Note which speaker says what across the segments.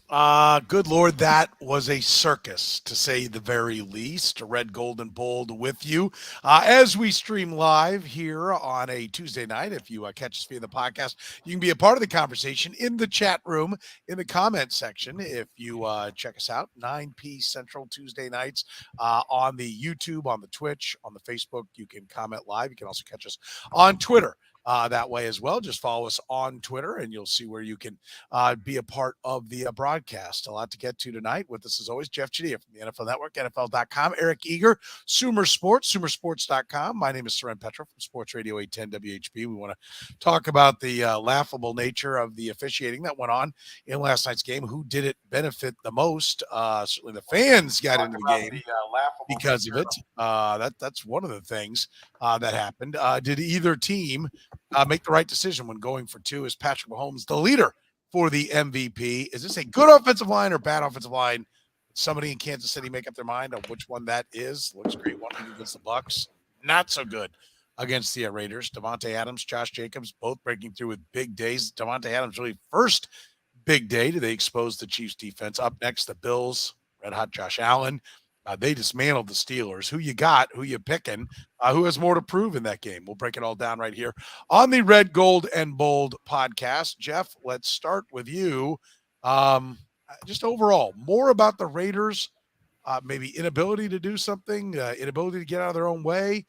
Speaker 1: Good Lord, that was a circus, to say the very least. Red, Gold, and Bold with you as we stream live here on a Tuesday night. If you catch us via the podcast, you can be a part of the conversation in the chat room, in the comment section. If you check us out, 9 p. Central Tuesday nights on the YouTube, on the Twitch, on the Facebook, you can comment live. You can also catch us on Twitter. That way as well. Just follow us on Twitter and you'll see where you can be a part of the broadcast. A lot to get to tonight. With us as always, Jeff Chadiha from the NFL Network, NFL.com, Eric Eager, Sumer Sports, SumerSports.com. My name is Soren Petro from Sports Radio 810 WHB. We want to talk about the laughable nature of the officiating that went on in last night's game. Who did it benefit the most? Certainly the fans got into the game because of it. That's one of the things that happened. Did either team make the right decision when going for two? Is Patrick Mahomes the leader for the MVP? Is this a good offensive line or bad offensive line? Somebody in Kansas City make up their mind on which one that is. Looks great one against the Bucs. Not so good against the Raiders. Davante Adams, Josh Jacobs, both breaking through with big days. Davante Adams really first big day. Do they expose the Chiefs defense? Up next, the Bills, red hot Josh Allen. They dismantled the Steelers. Who you got? Who you picking? Who has more to prove in that game? We'll break it all down right here on the Red, Gold, and Bold podcast. Jeff, let's start with you. Just overall, more about the Raiders, maybe inability to do something, inability to get out of their own way,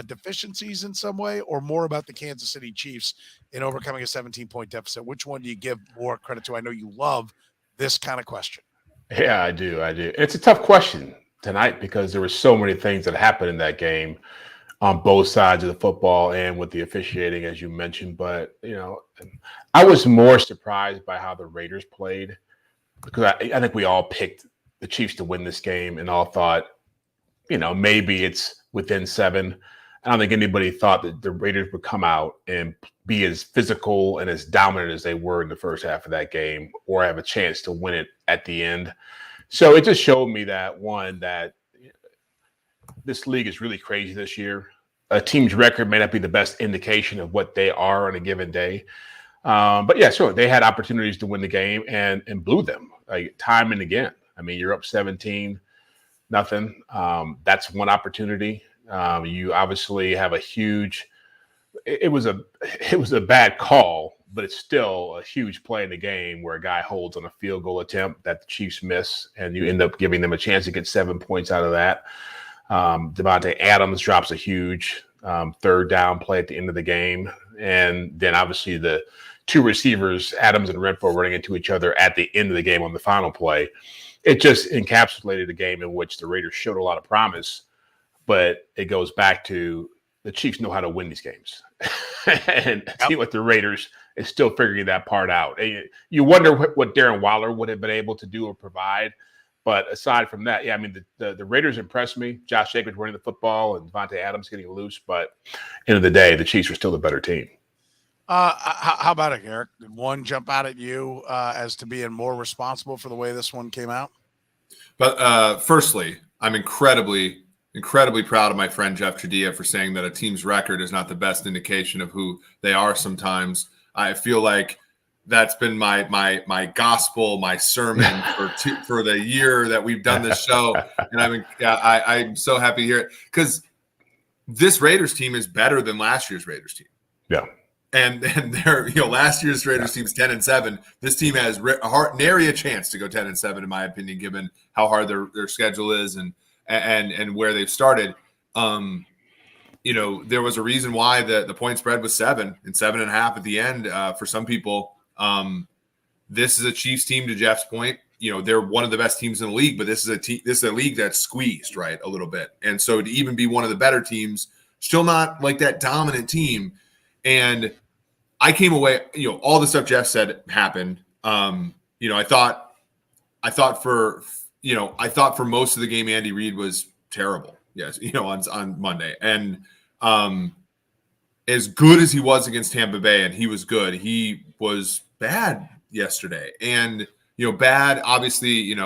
Speaker 1: deficiencies in some way, or more about the Kansas City Chiefs in overcoming a 17-point deficit. Which one do you give more credit to? I know you love this kind of question.
Speaker 2: Yeah, I do. It's a tough question tonight because there were so many things that happened in that game on both sides of the football and with the officiating, as you mentioned. But, I was more surprised by how the Raiders played because I think we all picked the Chiefs to win this game and all thought, maybe it's within 7. I don't think anybody thought that the Raiders would come out and be as physical and as dominant as they were in the first half of that game or have a chance to win it at the end. So it just showed me that this league is really crazy this year. A team's record may not be the best indication of what they are on a given day. But yeah, sure, they had opportunities to win the game and blew them time and again. I mean, you're up 17-0. That's one opportunity. You obviously have a huge. It was a bad call, but it's still a huge play in the game where a guy holds on a field goal attempt that the Chiefs miss, and you end up giving them a chance to get 7 points out of that. Davante Adams drops a huge third down play at the end of the game, and then obviously the two receivers, Adams and Renfro, running into each other at the end of the game on the final play. It just encapsulated a game in which the Raiders showed a lot of promise, but it goes back to the Chiefs know how to win these games. And a team like the Raiders is still figuring that part out. And you wonder what Darren Waller would have been able to do or provide. But aside from that, I mean, the Raiders impressed me. Josh Jacobs running the football and Davante Adams getting loose. But end of the day, the Chiefs were still the better team.
Speaker 1: How about it, Eric? Did one jump out at you as to being more responsible for the way this one came out?
Speaker 3: But firstly, I'm incredibly proud of my friend Jeff Chadiha for saying that a team's record is not the best indication of who they are sometimes. I feel like that's been my gospel, my sermon for the year that we've done this show. And I'm so happy to hear it because this Raiders team is better than last year's Raiders team.
Speaker 2: Yeah.
Speaker 3: And their last year's Raiders team's 10-7. This team has nary a chance to go 10-7, in my opinion, given how hard their schedule is and where they've started. There was a reason why the point spread was 7 and 7.5 at the end. For some people, this is a Chiefs team. To Jeff's point, they're one of the best teams in the league, but this is a league that's squeezed right a little bit. And so to even be one of the better teams, still not like that dominant team. And I came away, all the stuff Jeff said happened. I thought for most of the game, Andy Reid was terrible. Yes. On Monday. And as good as he was against Tampa Bay, and he was good, he was bad yesterday. And, bad, obviously,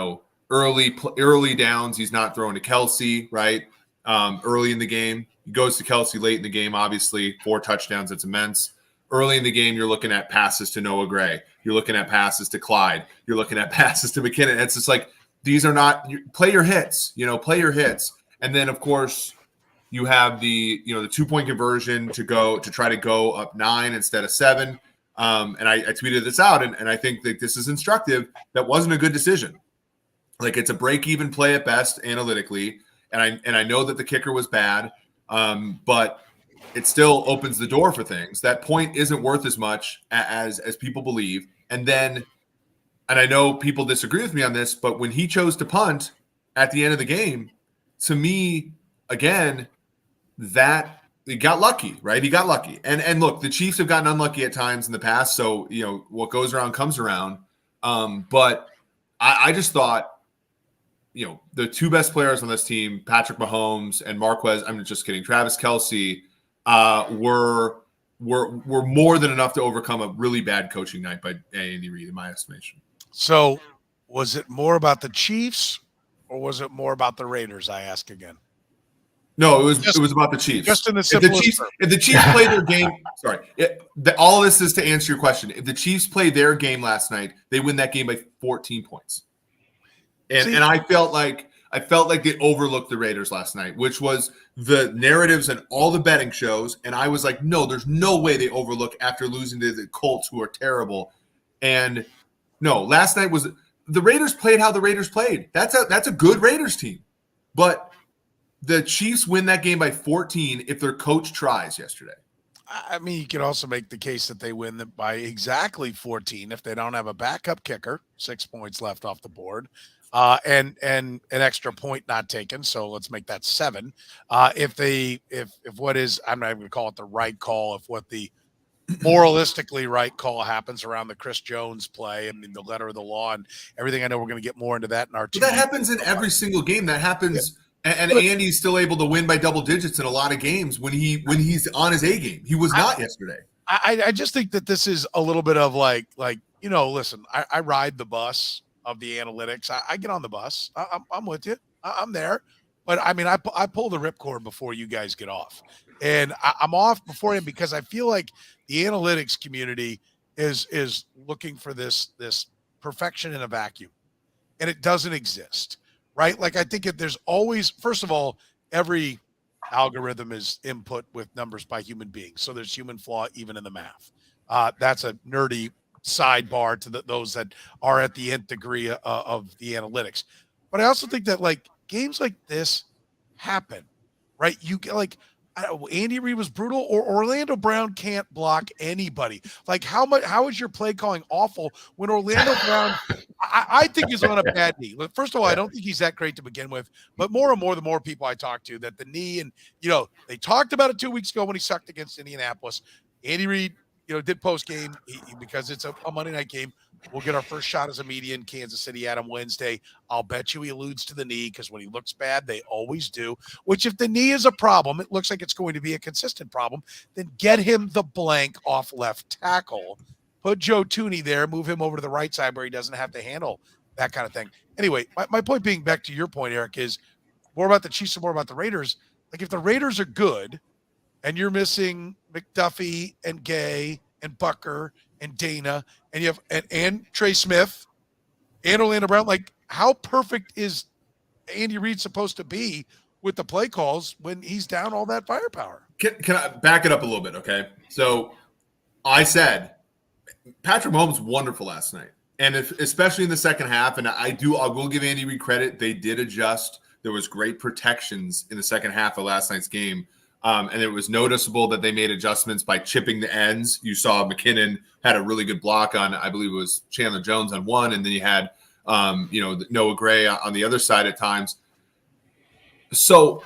Speaker 3: early downs. He's not throwing to Kelsey, right? Early in the game. He goes to Kelsey late in the game, obviously 4 touchdowns. That's immense. early in the game, you're looking at passes to Noah Gray. You're looking at passes to Clyde. You're looking at passes to McKinnon. It's just like, these are not – play your hits, play your hits. And then, of course, you have the 2-point conversion to try to go up 9 instead of 7. And I tweeted this out, and I think that this is instructive. That wasn't a good decision. Like, it's a break-even play at best analytically, and I know that the kicker was bad, but it still opens the door for things. That point isn't worth as much as people believe. And I know people disagree with me on this, but when he chose to punt at the end of the game, to me, again, that he got lucky, right? He got lucky. And look, the Chiefs have gotten unlucky at times in the past, so what goes around comes around. But I just thought, the two best players on this team, Patrick Mahomes and Travis Kelce, were more than enough to overcome a really bad coaching night by Andy Reid, in my estimation.
Speaker 1: So was it more about the Chiefs or was it more about the Raiders? I ask again.
Speaker 3: No, it was about the Chiefs.
Speaker 1: Just in the simplest
Speaker 3: if the Chiefs play their game, all this is to answer your question. If the Chiefs play their game last night, they win that game by 14 points. And I felt like they overlooked the Raiders last night, which was the narratives and all the betting shows. And I was like, no, there's no way they overlook after losing to the Colts, who are terrible. And no, last night was the Raiders played how the Raiders played. That's a good Raiders team. But the Chiefs win that game by 14 if their coach tries yesterday.
Speaker 1: I mean, you can also make the case that they win by exactly 14 if they don't have a backup kicker, 6 points left off the board, and an extra point not taken. So let's make that 7. If what is, I'm not even going to call it the right call, if what the moralistically right call happens around the Chris Jones play, I mean, the letter of the law and everything. I know we're going to get more into that in our
Speaker 3: team. That happens in every single game. That happens. Yeah. And Andy's still able to win by double digits in a lot of games when he's on his A game. He was not yesterday.
Speaker 1: I just think that this is a little bit of like listen, I ride the bus of the analytics. I get on the bus. I'm with you. I'm there. But I mean, I pull the ripcord before you guys get off. And I'm off before him because I feel like the analytics community is looking for this perfection in a vacuum. And it doesn't exist. Right? Like, I think there's always, first of all, every algorithm is input with numbers by human beings. So there's human flaw even in the math. That's a nerdy sidebar to those that are at the nth degree of the analytics. But I also think that, like, games like this happen, right? You get, like, Andy Reid was brutal, or Orlando Brown can't block anybody. Like, how is your play calling awful when Orlando Brown, I think, is on a bad knee? First of all, I don't think he's that great to begin with, but more and more, the more people I talk to, that the knee, and, they talked about it 2 weeks ago when he sucked against Indianapolis. Andy Reid, did post game because it's a Monday night game. We'll get our first shot as a media in Kansas City at him Wednesday. I'll bet you he alludes to the knee because when he looks bad, they always do. Which, if the knee is a problem, it looks like it's going to be a consistent problem, then get him the blank off left tackle. Put Joe Thuney there, move him over to the right side where he doesn't have to handle that kind of thing. Anyway, my point being, back to your point, Eric, is more about the Chiefs and more about the Raiders. Like, if the Raiders are good and you're missing McDuffie and Gay and Bucker and Dana, and you have and Trey Smith and Orlando Brown, like, how perfect is Andy Reid supposed to be with the play calls when he's down all that firepower?
Speaker 3: Can I back it up a little bit? Okay. So I said Patrick Mahomes wonderful last night. And especially in the second half, and I will give Andy Reid credit. They did adjust. There was great protections in the second half of last night's game. And it was noticeable that they made adjustments by chipping the ends. You saw McKinnon had a really good block on, I believe it was Chandler Jones on one, and then you had, Noah Gray on the other side at times. So,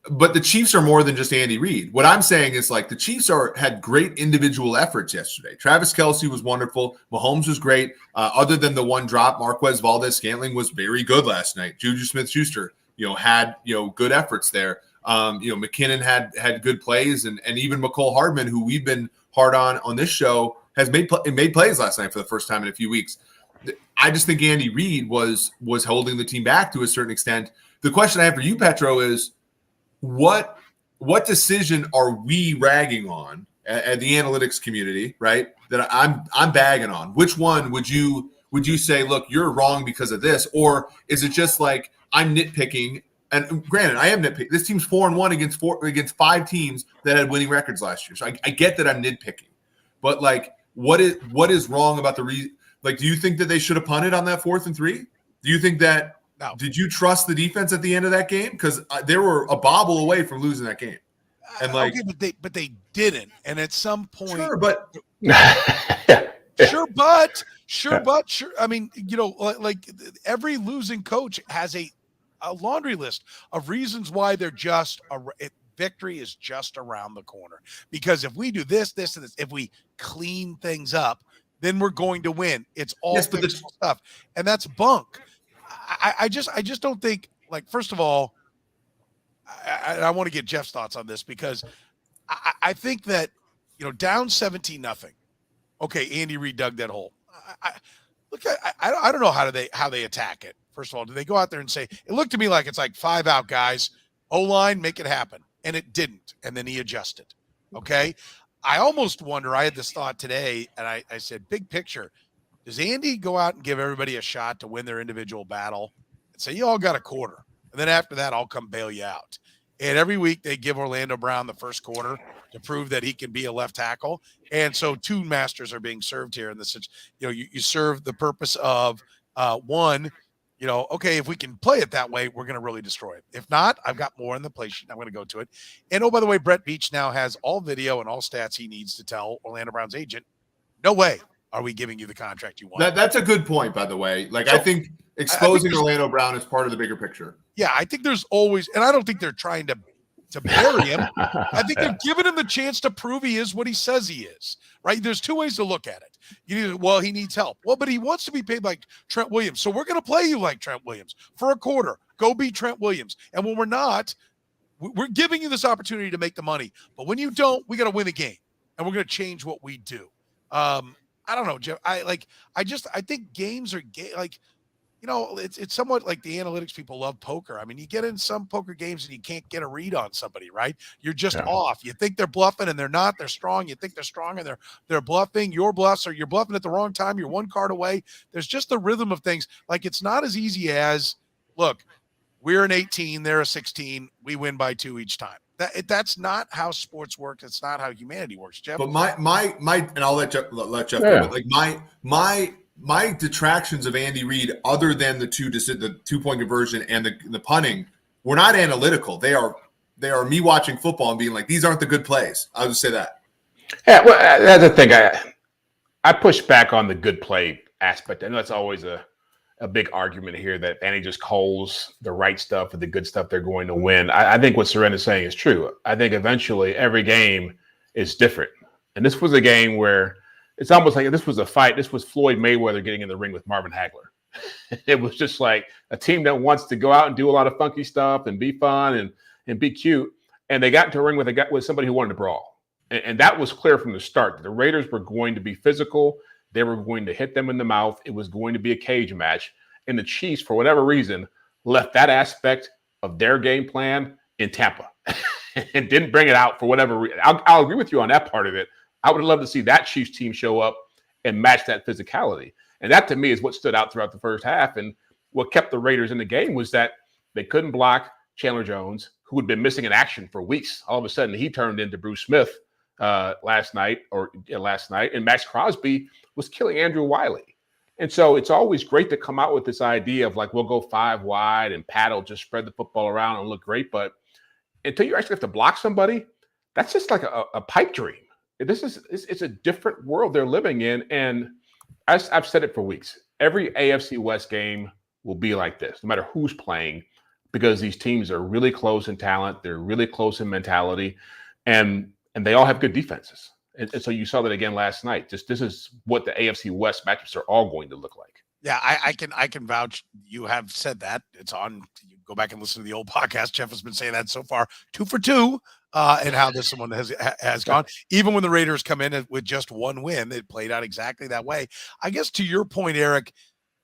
Speaker 3: but the Chiefs are more than just Andy Reid. What I'm saying is, like, the Chiefs had great individual efforts yesterday. Travis Kelce was wonderful. Mahomes was great. Other than the one drop, MarquezValdes-Scantling was very good last night. Juju Smith-Schuster, had good efforts there. McKinnon had good plays, and even McCole Hardman, who we've been hard on this show, has made plays last night for the first time in a few weeks. I just think Andy Reid was holding the team back to a certain extent. The question I have for you, Petro, is what decision are we ragging on and the analytics community, right, that I'm bagging on? Which one would you say, look, you're wrong because of this, or is it just like I'm nitpicking? And granted, I am nitpicking. This team's 4-1 against 5 teams that had winning records last year. So I get that I'm nitpicking, but like, what is wrong about the reason? Like, do you think that they should have punted on that 4th and 3? Do you think that?
Speaker 1: No.
Speaker 3: Did you trust the defense at the end of that game? Because they were a bobble away from losing that game. And like,
Speaker 1: okay, but they didn't. And at some point,
Speaker 3: sure, but
Speaker 1: sure. I mean, like every losing coach has a laundry list of reasons why they're just victory is just around the corner. Because if we do this, and this, if we clean things up, then we're going to win. It's all fixable stuff, and that's bunk. I just don't think, like, first of all, I want to get Jeff's thoughts on this, because I think that, down 17-0. Okay, Andy Reid dug that hole. I don't know how they attack it. First of all, do they go out there and say, it looked to me like it's like 5 out, guys, O-line, make it happen. And it didn't. And then he adjusted. Okay. I almost wonder, I had this thought today, and I said, big picture, does Andy go out and give everybody a shot to win their individual battle and say, you all got a quarter, and then after that, I'll come bail you out? And every week they give Orlando Brown the first quarter to prove that he can be a left tackle. And so 2 masters are being served here in this. You serve the purpose of one, okay, if we can play it that way, we're going to really destroy it. If not, I've got more in the play sheet. I'm going to go to it. And oh, by the way, Brett Beach now has all video and all stats he needs to tell Orlando Brown's agent, no way are we giving you the contract you want.
Speaker 3: That's a good point, by the way. Like, so, I think exposing Orlando Brown is part of the bigger picture.
Speaker 1: Yeah, I think there's always, and I don't think they're trying to bury him. I think they're giving him the chance to prove he is what he says he is, right? There's 2 ways to look at it. He needs help. Well, but he wants to be paid like Trent Williams. So we're going to play you like Trent Williams for a quarter. Go be Trent Williams. And when we're not, we're giving you this opportunity to make the money. But when you don't, we got to win the game. And we're going to change what we do. I don't know, Jeff. I think games are it's somewhat like the analytics people love poker. I mean, you get in some poker games and you can't get a read on somebody, right? You're just off. You think they're bluffing and they're not. They're strong. You think they're strong and they're bluffing. Your bluffs, or you're bluffing at the wrong time. You're 1 card away. There's just the rhythm of things. Like, it's not as easy as, look, we're an 18, they're a 16. We win by 2 each time. That's not how sports work. It's not how humanity works, Jeff.
Speaker 3: But my and I'll let Jeff go. But like my detractions of Andy Reid, other than the 2-point conversion and the punting, were not analytical. They are me watching football and being like, these aren't the good plays. I'll just say that.
Speaker 2: Yeah, well, that's the thing. I push back on the good play aspect. I know that's always a big argument here, that Andy just calls the right stuff and the good stuff they're going to win. I think what Soren is saying is true. I think eventually every game is different. And this was a game where it's almost like this was a fight. This was Floyd Mayweather getting in the ring with Marvin Hagler. It was just like a team that wants to go out and do a lot of funky stuff and be fun and be cute. And they got into a ring with somebody who wanted to brawl. And that was clear from the start. The Raiders were going to be physical. They were going to hit them in the mouth. It was going to be a cage match. And the Chiefs, for whatever reason, left that aspect of their game plan in Tampa and didn't bring it out for whatever reason. I'll agree with you on that part of it. I would love to see that Chiefs team show up and match that physicality. And that, to me, is what stood out throughout the first half. And what kept the Raiders in the game was that they couldn't block Chandler Jones, who had been missing in action for weeks. All of a sudden, he turned into Bruce Smith last night. And Max Crosby was killing Andrew Wiley. And so it's always great to come out with this idea of like, we'll go 5 wide and Pat will just spread the football around and look great. But until you actually have to block somebody, that's just like a pipe dream. It's a different world they're living in. And I've said it for weeks. Every AFC West game will be like this, no matter who's playing, because these teams are really close in talent. They're really close in mentality, and they all have good defenses. And so you saw that again last night. This is what the AFC West matchups are all going to look like.
Speaker 1: Yeah, I can vouch. You have said that. It's on. You go back and listen to the old podcast. Jeff has been saying that so far, 2 for 2, and how this one has gone. Even when the Raiders come in with just 1 win, it played out exactly that way. I guess to your point, Eric,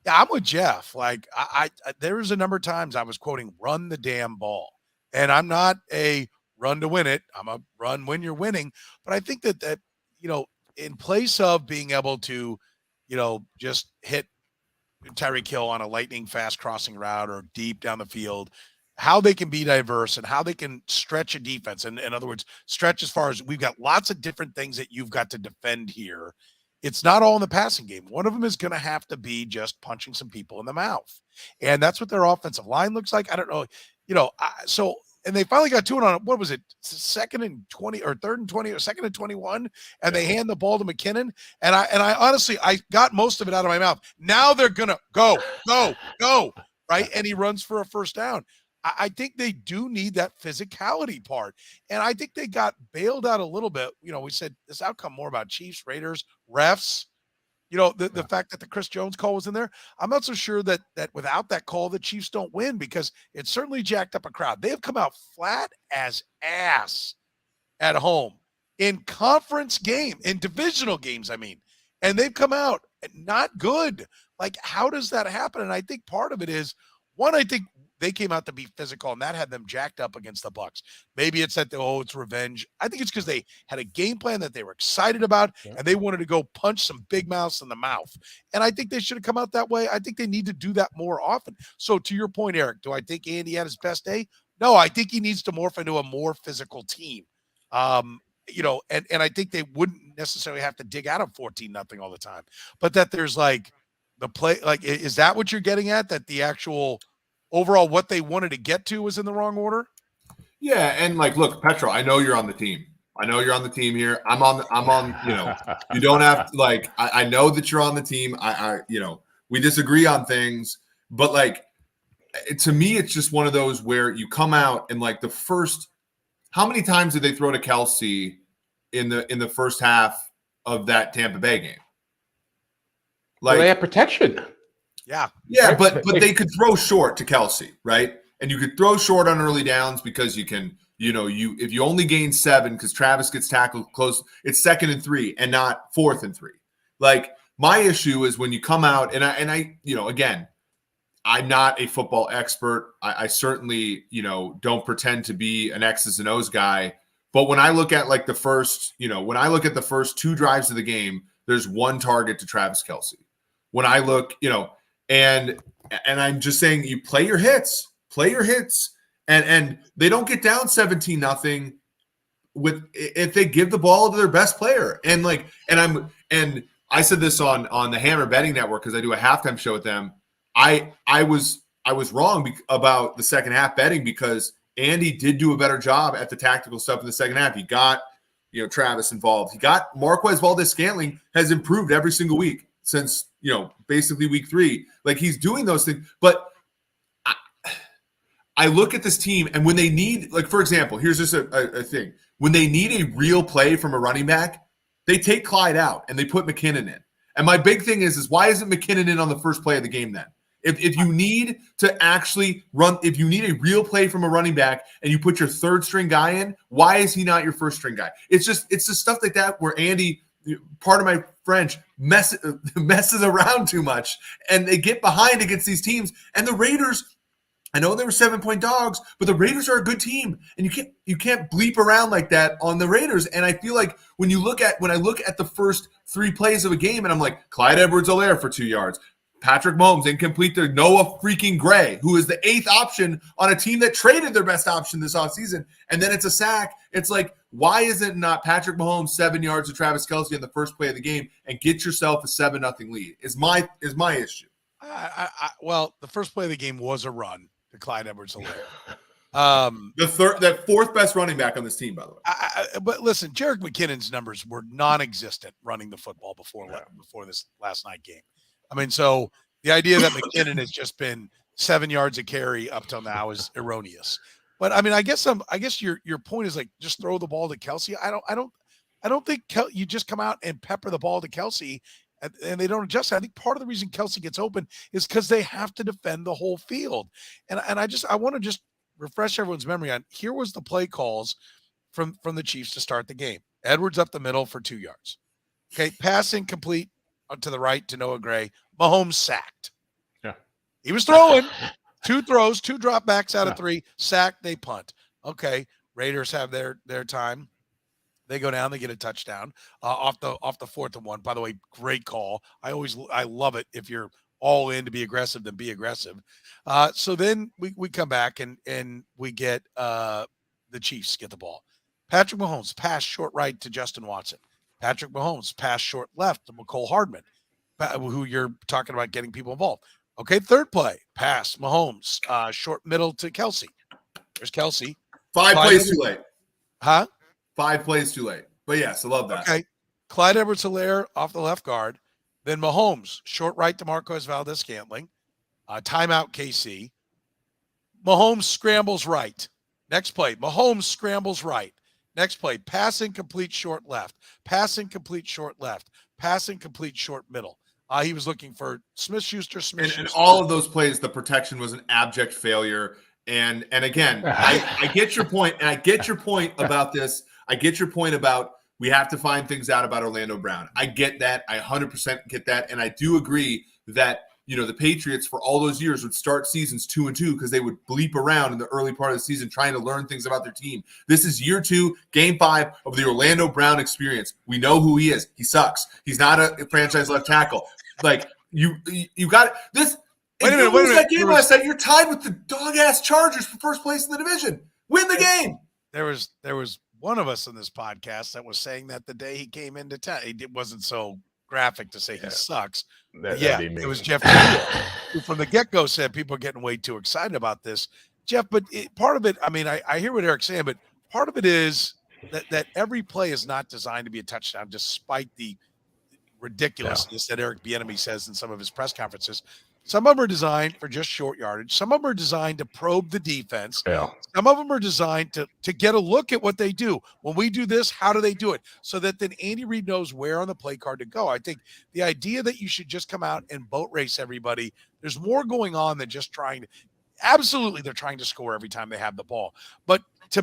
Speaker 1: yeah, I'm with Jeff. Like I there was a number of times I was quoting "run the damn ball," and I'm not a run to win it. I'm a run when you're winning. But I think that in place of being able to, just hit Tyreek Hill on a lightning fast crossing route or deep down the field, how they can be diverse and how they can stretch a defense. And in other words, stretch as far as we've got lots of different things that you've got to defend here. It's not all in the passing game. One of them is going to have to be just punching some people in the mouth. And that's what their offensive line looks like. I don't know, and they finally got to it on, what was it, 2nd and 20 or 3rd and 20 or 2nd and 21, and they hand the ball to McKinnon. And I honestly, I got most of it out of my mouth. Now they're going to go, right? And he runs for a first down. I think they do need that physicality part. And I think they got bailed out a little bit. We said this outcome more about Chiefs, Raiders, refs. The fact that the Chris Jones call was in there, I'm not so sure that without that call, the Chiefs don't win, because it certainly jacked up a crowd. They have come out flat as ass at home in conference in divisional games, and they've come out not good. Like, how does that happen? And I think part of it is, one, I think they came out to be physical, and that had them jacked up against the Bucs. Maybe it's that, it's revenge. I think it's because they had a game plan that they were excited about, and they wanted to go punch some big mouths in the mouth. And I think they should have come out that way. I think they need to do that more often. So to your point, Eric, do I think Andy had his best day? No, I think he needs to morph into a more physical team. And I think they wouldn't necessarily have to dig out of 14-0 all the time. But that there's like the play, like, is that what you're getting at? That the actual overall what they wanted to get to was in the wrong order?
Speaker 3: Yeah, and look, Petro, I know you're on the team. Here. I'm on, you don't have to, I know that you're on the team. We disagree on things, but to me, it's just one of those where you come out and the first, how many times did they throw to Kelsey in the first half of that Tampa Bay game?
Speaker 2: They have protection.
Speaker 1: Yeah,
Speaker 3: but they could throw short to Kelsey, right? And you could throw short on early downs because you can, if you only gain 7 because Travis gets tackled close, it's 2nd and 3 and not 4th and 3. My issue is when you come out and I again, I'm not a football expert. I certainly, don't pretend to be an X's and O's guy. But when I look at the first 2 drives of the game, there's 1 target to Travis Kelsey. When I look, and I'm just saying, you play your hits, and they don't get down 17-0 if they give the ball to their best player. And I said this on the Hammer Betting Network because I do a halftime show with them. I was wrong about the second half betting because Andy did do a better job at the tactical stuff in the second half. He got Travis involved. He got MarquezValdes-Scantling has improved every single week since basically week 3. He's doing those things. But I look at this team, and when they need, for example, here's just a thing. When they need a real play from a running back, they take Clyde out and they put McKinnon in. And my big thing is why isn't McKinnon in on the first play of the game then? If you need to actually run, if you need a real play from a running back and you put your 3rd string guy in, why is he not your 1st string guy? It's the stuff like that where Andy, part of my French, messes around too much, and they get behind against these teams. And the Raiders, I know they were 7-point dogs, but the Raiders are a good team, and you can't bleep around like that on the Raiders. And I feel like when I look at the first 3 plays of a game, and I'm like, Clyde Edwards-Helaire for 2 yards. Patrick Mahomes incomplete to Noah freaking Gray, who is the 8th option on a team that traded their best option this offseason. And then it's a sack. It's why is it not Patrick Mahomes 7 yards to Travis Kelsey on the first play of the game and get yourself a 7-0 lead is my issue.
Speaker 1: Well, the first play of the game was a run to Clyde Edwards-Helaire.
Speaker 3: That 4th best running back on this team, by the way.
Speaker 1: But listen, Jerick McKinnon's numbers were non-existent running the football before this last night game. So the idea that McKinnon has just been 7 yards a carry up till now is erroneous. But I guess your point is just throw the ball to Kelsey. I don't think you just come out and pepper the ball to Kelsey and they don't adjust. I think part of the reason Kelsey gets open is because they have to defend the whole field. And I want to just refresh everyone's memory on here was the play calls from the Chiefs to start the game. Edwards up the middle for 2 yards. Okay, pass incomplete to the right to Noah Gray. Mahomes sacked.
Speaker 2: Yeah.
Speaker 1: He was throwing 2 throws, 2 dropbacks out of 3, sacked, they punt. Okay. Raiders have their time. They go down, they get a touchdown off the 4th and 1. By the way, great call. I love it. If you're all in to be aggressive, then be aggressive. So then we come back and we get the Chiefs get the ball. Patrick Mahomes pass short right to Justin Watson. Patrick Mahomes pass short left to McCole Hardman, who you're talking about getting people involved. Okay, third play, pass Mahomes, short middle to Kelsey. There's Kelsey.
Speaker 3: 5 plays too late.
Speaker 1: Huh?
Speaker 3: 5 plays too late. But yes, I love that.
Speaker 1: Okay. Clyde Edwards-Helaire off the left guard. Then Mahomes, short right to MarquezValdes-Scantling. Timeout KC. Mahomes scrambles right. Next play, Mahomes scrambles right. Next play, passing complete short left. Passing complete short left. Passing complete short middle. He was looking for Smith-Schuster.
Speaker 3: And all of those plays, the protection was an abject failure. And again, I get your point. And I get your point about this. I get your point about we have to find things out about Orlando Brown. I get that. I 100% get that. And I do agree that, the Patriots for all those years would start seasons 2-2 because they would bleep around in the early part of the season trying to learn things about their team. This is year 2, game 5 of the Orlando Brown experience. We know who he is. He sucks. He's not a franchise left tackle. Like you got this. Wait a minute. That game last night, you're tied with the dog-ass Chargers for first place in the division. Win the game.
Speaker 1: There was one of us in this podcast that was saying that the day he came into town, it wasn't so graphic to say he sucks. It was Jeff who from the get-go said people are getting way too excited about this. Jeff, but part of it, I mean, I hear what Eric's saying, but part of it is that every play is not designed to be a touchdown, despite the ridiculousness that Eric Bieniemy says in some of his press conferences. Some of them are designed for just short yardage. Some of them are designed to probe the defense.
Speaker 2: Yeah.
Speaker 1: Some of them are designed to get a look at what they do. When we do this, how do they do it? So that then Andy Reid knows where on the play card to go. I think the idea that you should just come out and boat race everybody, there's more going on than just trying to – absolutely they're trying to score every time they have the ball. But to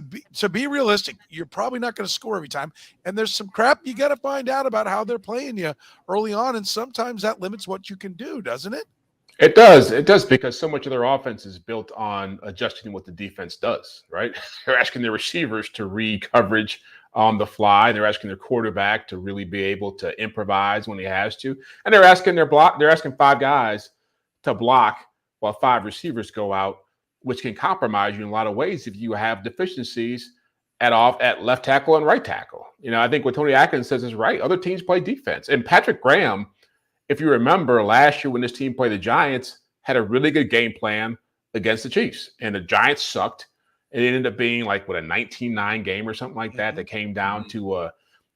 Speaker 1: be realistic, you're probably not going to score every time. And there's some crap you got to find out about how they're playing you early on, and sometimes that limits what you can do, doesn't it?
Speaker 2: It does. It does, because so much of their offense is built on adjusting what the defense does, right? They're asking their receivers to read coverage on the fly. They're asking their quarterback to really be able to improvise when he has to. And they're asking they're asking 5 guys to block while 5 receivers go out, which can compromise you in a lot of ways if you have deficiencies at left tackle and right tackle. I think what Tony Atkins says is right. Other teams play defense. And Patrick Graham, if you remember last year when this team played the Giants, had a really good game plan against the Chiefs. And the Giants sucked. It ended up being like, a 19-9 game or something like that came down to a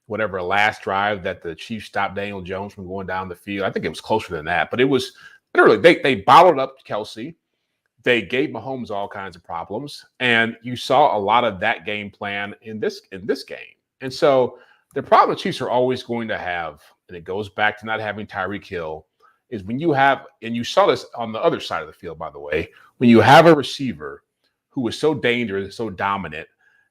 Speaker 2: last drive that the Chiefs stopped Daniel Jones from going down the field. I think it was closer than that. But it was literally, they bottled up Kelsey. They gave Mahomes all kinds of problems. And you saw a lot of that game plan in this game. And so the problem the Chiefs are always going to have, and it goes back to not having Tyreek Hill, is when you have, and you saw this on the other side of the field, by the way, when you have a receiver who is so dangerous, so dominant,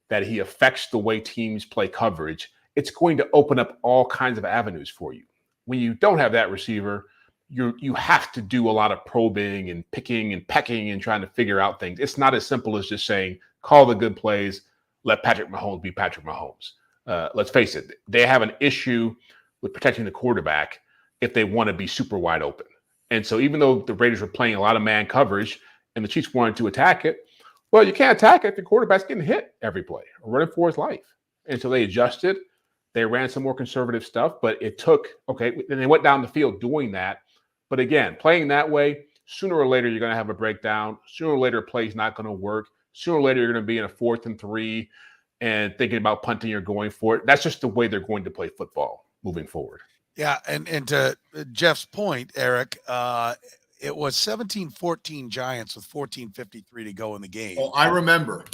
Speaker 2: that he affects the way teams play coverage, it's going to open up all kinds of avenues for you. When you don't have that receiver, you have to do a lot of probing and picking and pecking and trying to figure out things. It's not as simple as just saying, call the good plays, let Patrick Mahomes be Patrick Mahomes. Let's face it, they have an issue with protecting the quarterback if they want to be super wide open. And so even though the Raiders were playing a lot of man coverage and the Chiefs wanted to attack it, well, you can't attack it if the quarterback's getting hit every play or running for his life. And so they adjusted. They ran some more conservative stuff, but it took, and they went down the field doing that. But again, playing that way, sooner or later, you're going to have a breakdown. Sooner or later, a play's not going to work. Sooner or later, you're going to be in a 4th and 3 and thinking about punting or going for it. That's just the way they're going to play football moving forward.
Speaker 1: Yeah, and to Jeff's point, Eric, it was 17-14 Giants with 14:53 to go in the game.
Speaker 3: Oh, I remember.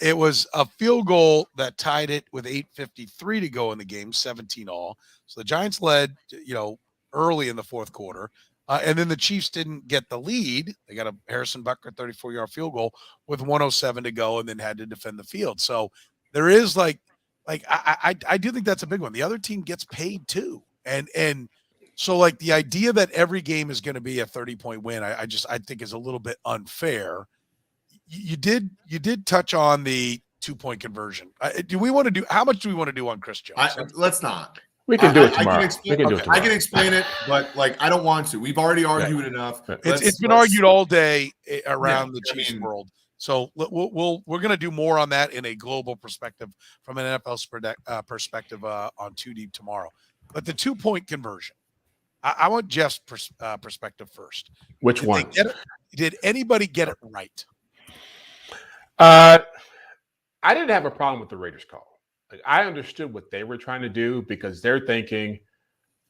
Speaker 1: It was a field goal that tied it with 8:53 to go in the game, 17-all. So the Giants led, early in the fourth quarter. And then the Chiefs didn't get the lead. They got a Harrison Butker 34-yard field goal with 1:07 to go and then had to defend the field. So there is I do think that's a big one. The other team gets paid too. And so the idea that every game is going to be a 30-point win, I think is a little bit unfair. You did touch on the 2-point conversion. Do we want to do? How much do we want to do on Chris Jones?
Speaker 3: Let's not.
Speaker 2: We can do it tomorrow.
Speaker 3: I can explain it, but like I don't want to. We've already argued enough.
Speaker 1: It's been argued all day around the Chiefs world. So we're going to do more on that in a global perspective from an NFL perspective on 2 Deep tomorrow. But the 2-point conversion, I want Jeff's perspective first.
Speaker 2: Which one?
Speaker 1: Did anybody get it right?
Speaker 2: I didn't have a problem with the Raiders call. Like, I understood what they were trying to do because they're thinking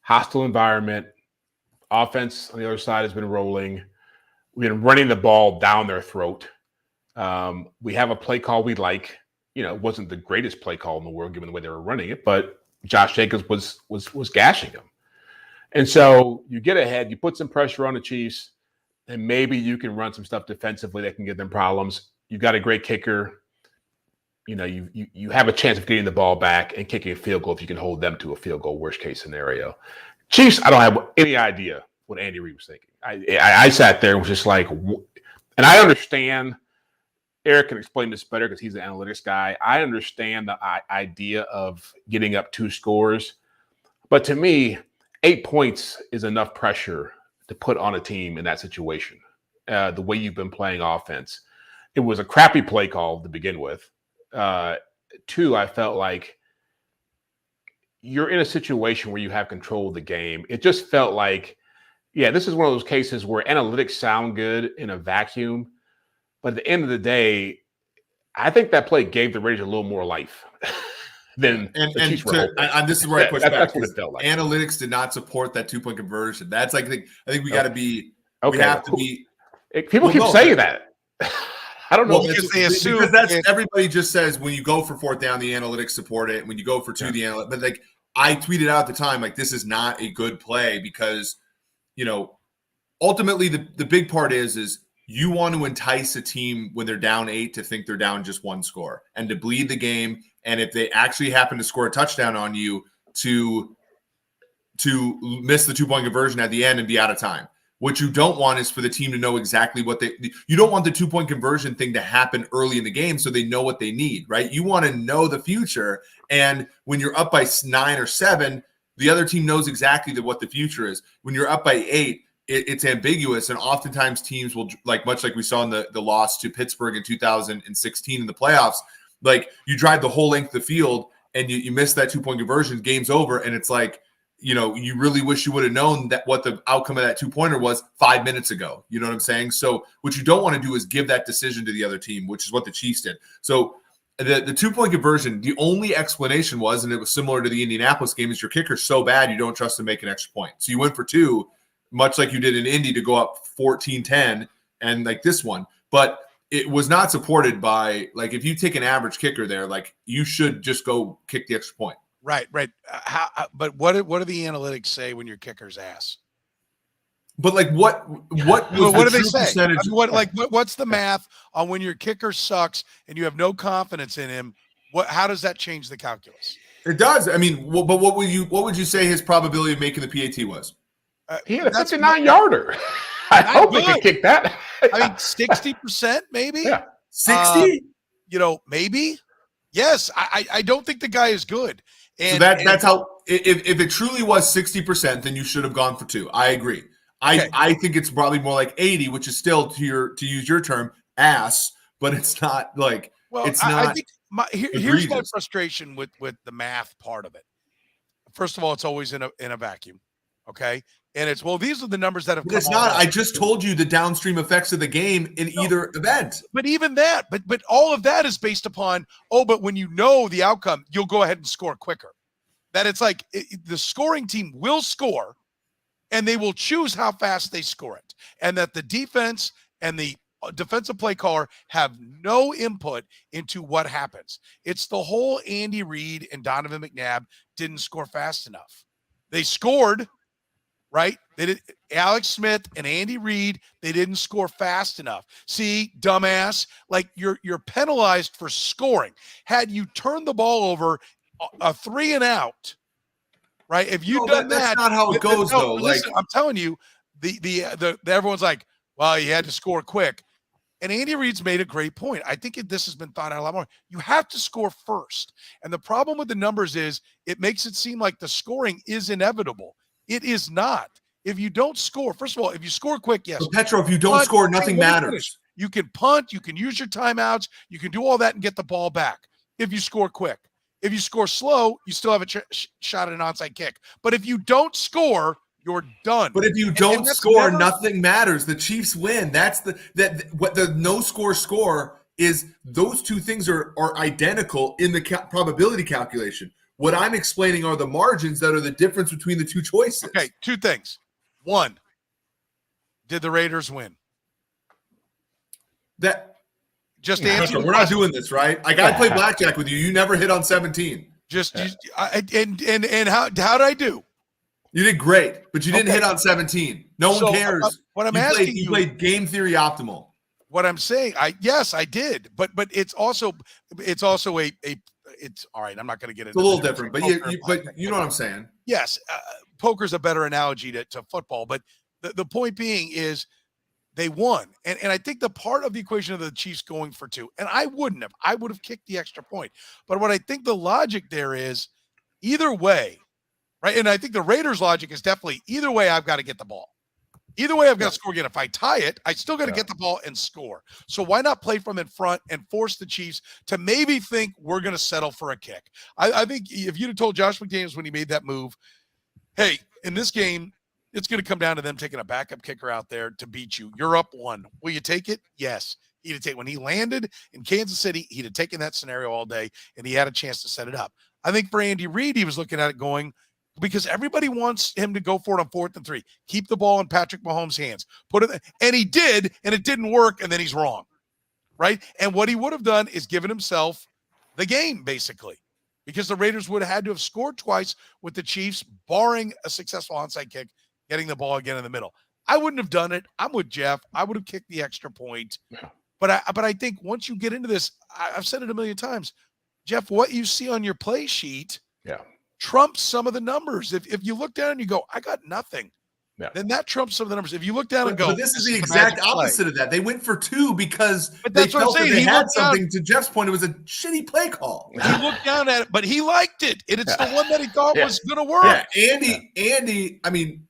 Speaker 2: hostile environment, offense on the other side has been rolling. We've been running the ball down their throat. We have a play call we like. It wasn't the greatest play call in the world given the way they were running it, but Josh Jacobs was gashing them. And so you get ahead, you put some pressure on the Chiefs, and maybe you can run some stuff defensively that can give them problems. You got a great kicker. You have a chance of getting the ball back and kicking a field goal if you can hold them to a field goal, worst case scenario. Chiefs, I don't have any idea what Andy Reid was thinking. I sat there and was just like, and I understand, Eric can explain this better because he's an analytics guy. I understand the idea of getting up 2 scores. But to me, 8 points is enough pressure to put on a team in that situation, the way you've been playing offense. It was a crappy play call to begin with. 2, I felt like you're in a situation where you have control of the game. It just felt like, this is one of those cases where analytics sound good in a vacuum. But at the end of the day, I think that play gave the Raiders a little more life than
Speaker 3: and this is where I push back.
Speaker 2: That's what it felt like.
Speaker 3: Analytics did not support that 2-point conversion. That's like I think we got to be. Okay. We have to be.
Speaker 2: People keep saying that. I don't know
Speaker 3: because they assume because everybody just says when you go for 4th down, the analytics support it. When you go for 2, the analytics. But like I tweeted out at the time, like this is not a good play because ultimately the big part is you want to entice a team when they're down 8 to think they're down just 1 score and to bleed the game. And if they actually happen to score a touchdown on you, to miss the 2-point conversion at the end and be out of time. What you don't want is for the team to know exactly what you don't want the 2-point conversion thing to happen early in the game so they know what they need, right? You want to know the future. And when you're up by 9 or 7, the other team knows exactly what the future is. When you're up by 8, it's ambiguous. And oftentimes teams will, like much like we saw in the loss to Pittsburgh in 2016 in the playoffs, like you drive the whole length of the field and you miss that 2-point conversion, game's over. And it's like, you really wish you would have known that what the outcome of that 2-pointer was 5 minutes ago. You know what I'm saying? So what you don't want to do is give that decision to the other team, which is what the Chiefs did. So the 2-point conversion, the only explanation was, and it was similar to the Indianapolis game, is your kicker's so bad you don't trust to make an extra point. So you went for 2, much like you did in Indy to go up 14-10 and like this one. But it was not supported by, like, if you take an average kicker there, like you should just go kick the extra point.
Speaker 1: Right. But what do the analytics say when your kicker's ass?
Speaker 3: But like, what
Speaker 1: do they say? What's the math on when your kicker sucks and you have no confidence in him? How does that change the calculus?
Speaker 3: It does. I mean, but what would you say his probability of making the PAT was?
Speaker 2: He had a 59-yarder. I hope he could kick that.
Speaker 1: I mean, 60% maybe.
Speaker 2: Yeah,
Speaker 3: 60.
Speaker 1: Maybe. Yes, I don't think the guy is good. And
Speaker 3: so that's how. If it truly was 60%, then you should have gone for 2. I agree. Okay. I think it's probably more like 80, which is still to use your term ass, but it's not like it's not.
Speaker 1: I think here's my frustration with the math part of it. First of all, it's always in a vacuum, okay? And it's these are the numbers that have come.
Speaker 3: It's not. I just told you the downstream effects of the game in either event.
Speaker 1: But even that, but all of that is based upon but when you know the outcome, you'll go ahead and score quicker. That it's like the scoring team will score, and they will choose how fast they score it, and that the defense and the defensive play caller have no input into what happens. It's the whole Andy Reid and Donovan McNabb didn't score fast enough. They scored, right? They did. Alex Smith and Andy Reid, they didn't score fast enough. See, dumbass, like you're penalized for scoring. Had you turned the ball over a 3 and out, right? If you've done
Speaker 3: that's not how it goes, though.
Speaker 1: Listen, I'm telling you, the everyone's like, well, you had to score quick. And Andy Reid's made a great point. I think this has been thought out a lot more. You have to score first. And the problem with the numbers is it makes it seem like the scoring is inevitable. It is not. If you don't score, first of all, if you score quick, yes.
Speaker 3: But Petro, if you don't score, nothing matters.
Speaker 1: You can punt, you can use your timeouts, you can do all that and get the ball back if you score quick. If you score slow, you still have a shot at an onside kick. But if you don't score, you're done.
Speaker 3: But if you don't score, nothing matters. The Chiefs win. That's what the no score is. Those two things are identical in the probability calculation. What I'm explaining are the margins that are the difference between the two choices.
Speaker 1: Okay, two things. One, did the Raiders win? Just answer.
Speaker 3: We're not doing this, right? I got to play blackjack with you. You never hit on 17.
Speaker 1: And how did I do?
Speaker 3: You did great, but you didn't hit on 17. No one cares.
Speaker 1: What I'm asking
Speaker 3: you played game theory optimal.
Speaker 1: What I'm saying, yes, I did, but it's also it's all right. I'm not going to get into.
Speaker 3: It's a little different, but you know what I'm saying.
Speaker 1: Yes, poker's a better analogy to football, but the point being is they won, and I think the part of the equation of the Chiefs going for two, and I would have kicked the extra point, but what I think the logic there is either way. Right. And I think the Raiders' logic is definitely either way, I've got to get the ball. Either way, I've got to score again. If I tie it, I still got to get the ball and score. So why not play from in front and force the Chiefs to maybe think we're going to settle for a kick? I think if you'd have told Josh McDaniels when he made that move, hey, in this game, it's going to come down to them taking a backup kicker out there to beat you. You're up one. Will you take it? Yes. He'd have taken when he landed in Kansas City, he'd have taken that scenario all day, and he had a chance to set it up. I think for Andy Reid, he was looking at it going, because everybody wants him to go for it on 4th and 3. Keep the ball in Patrick Mahomes' hands. Put it, and he did, and it didn't work, and then he's wrong, right? And what he would have done is given himself the game, basically, because the Raiders would have had to have scored twice with the Chiefs, barring a successful onside kick, getting the ball again in the middle. I wouldn't have done it. I'm with Jeff. I would have kicked the extra point. Yeah. But I think once you get into this, I've said it a million times, Jeff, what you see on your play sheet trumps some of the numbers. If you look down and you go, I got nothing, then that trumps some of the numbers. If you look down and go,
Speaker 3: but this is the exact opposite of that. They went for two because they felt that they had something. To Jeff's point, it was a shitty play call.
Speaker 1: He looked down at it, but he liked it. And it's the one that he thought was going to work.
Speaker 3: Andy, I mean,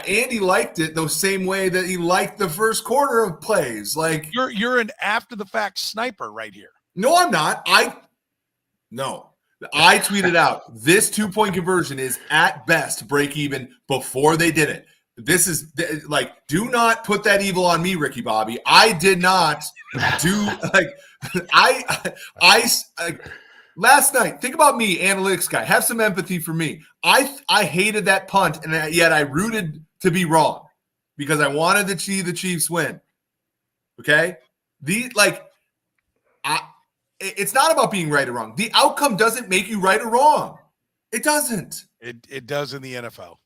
Speaker 3: Andy liked it the same way that he liked the first quarter of plays. Like
Speaker 1: you're an after the fact sniper right here.
Speaker 3: No, I'm not. I tweeted out, this 2-point conversion is at best break even before they did it. This is like, do not put that evil on me, Ricky Bobby. I did not do last night. Think about me, analytics guy. Have some empathy for me. I hated that punt, and yet I rooted to be wrong because I wanted to see the Chiefs win. Okay, it's not about being right or wrong. The outcome doesn't make you right or wrong. It doesn't.
Speaker 1: It does in the NFL.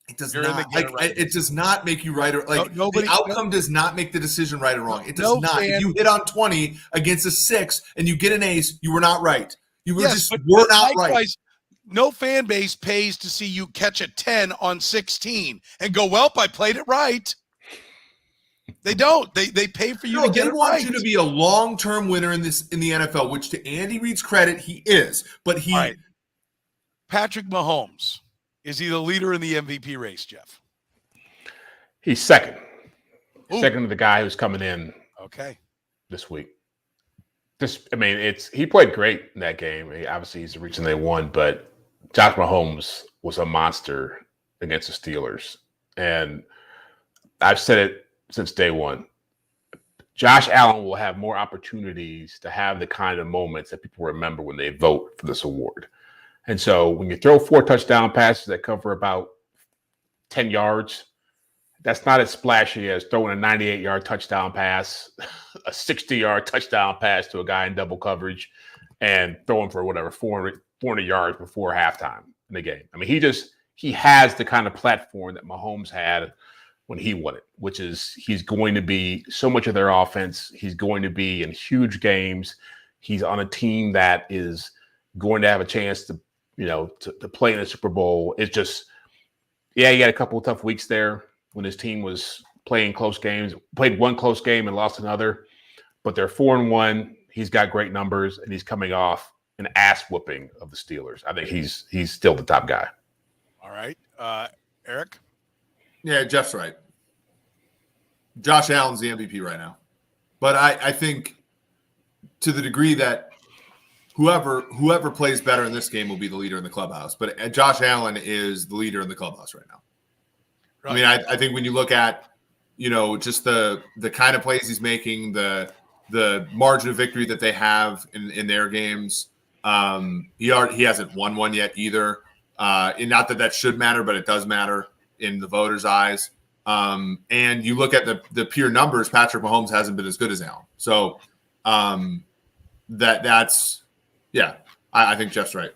Speaker 3: It does not. It does not make you right or the outcome does not make the decision right or wrong. It does not. If you hit on 20 against a 6 and you get an ace, you were not right. You were not right.
Speaker 1: No fan base pays to see you catch a 10 on 16 and go, well, I played it right. They don't. They pay for you to get it right.
Speaker 3: They want you to be a long-term winner in the NFL, which to Andy Reid's credit, he is. But
Speaker 1: Patrick Mahomes, is he the leader in the MVP race, Jeff?
Speaker 2: He's second. Ooh. Second to the guy who's coming in this week. He played great in that game. Obviously, he's the reason they won, but Josh Mahomes was a monster against the Steelers. And I've said it since day one. Josh Allen will have more opportunities to have the kind of moments that people remember when they vote for this award. And so when you throw 4 touchdown passes that cover about 10 yards, that's not as splashy as throwing a 98-yard touchdown pass, a 60-yard touchdown pass to a guy in double coverage, and throwing for 400 yards before halftime in the game. I mean, he has the kind of platform that Mahomes had when he won it, which is he's going to be so much of their offense. He's going to be in huge games. He's on a team that is going to have a chance to play in the Super Bowl. It's just, he had a couple of tough weeks there when his team was playing close games, played one close game and lost another, but they're 4-1. He's got great numbers, and he's coming off an ass whooping of the Steelers. I think he's still the top guy.
Speaker 1: All right. Eric?
Speaker 3: Yeah, Jeff's right. Josh Allen's the MVP right now. But I think to the degree that whoever plays better in this game will be the leader in the clubhouse. But Josh Allen is the leader in the clubhouse right now. Right. I mean, I think when you look at, just the kind of plays he's making, the margin of victory that they have in their games, he hasn't won one yet either. And not that should matter, but it does matter in the voters' eyes. And you look at the pure numbers, Patrick Mahomes hasn't been as good as Allen. So that's I think Jeff's right.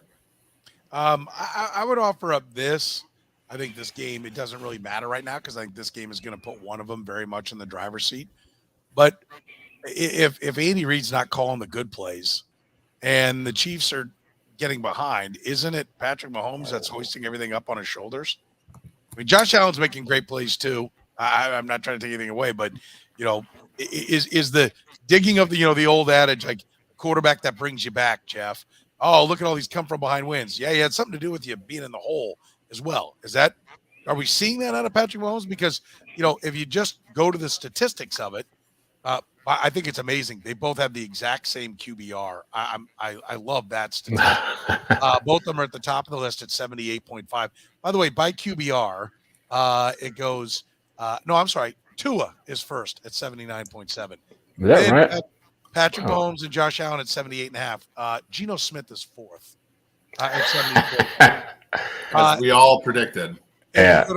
Speaker 1: I would offer up this. I think this game, it doesn't really matter right now because I think this game is going to put one of them very much in the driver's seat. But if Andy Reid's not calling the good plays and the Chiefs are getting behind, isn't it Patrick Mahomes that's hoisting everything up on his shoulders? I mean, Josh Allen's making great plays too. I'm not trying to take anything away, but is the digging of the old adage like quarterback that brings you back, Jeff? Oh, look at all these come from behind wins. Yeah, you had something to do with you being in the hole as well. Are we seeing that out of Patrick Mahomes? Because if you just go to the statistics of it, I think it's amazing. They both have the exact same QBR. I love that statistic. Both of them are at the top of the list at 78.5. By the way, by QBR, it goes. No, I'm sorry. Tua is first at 79.7.
Speaker 2: Is that right?
Speaker 1: Patrick Mahomes and Josh Allen at 78.5. Geno Smith is fourth at 74.
Speaker 3: As we all predicted.
Speaker 2: Yeah,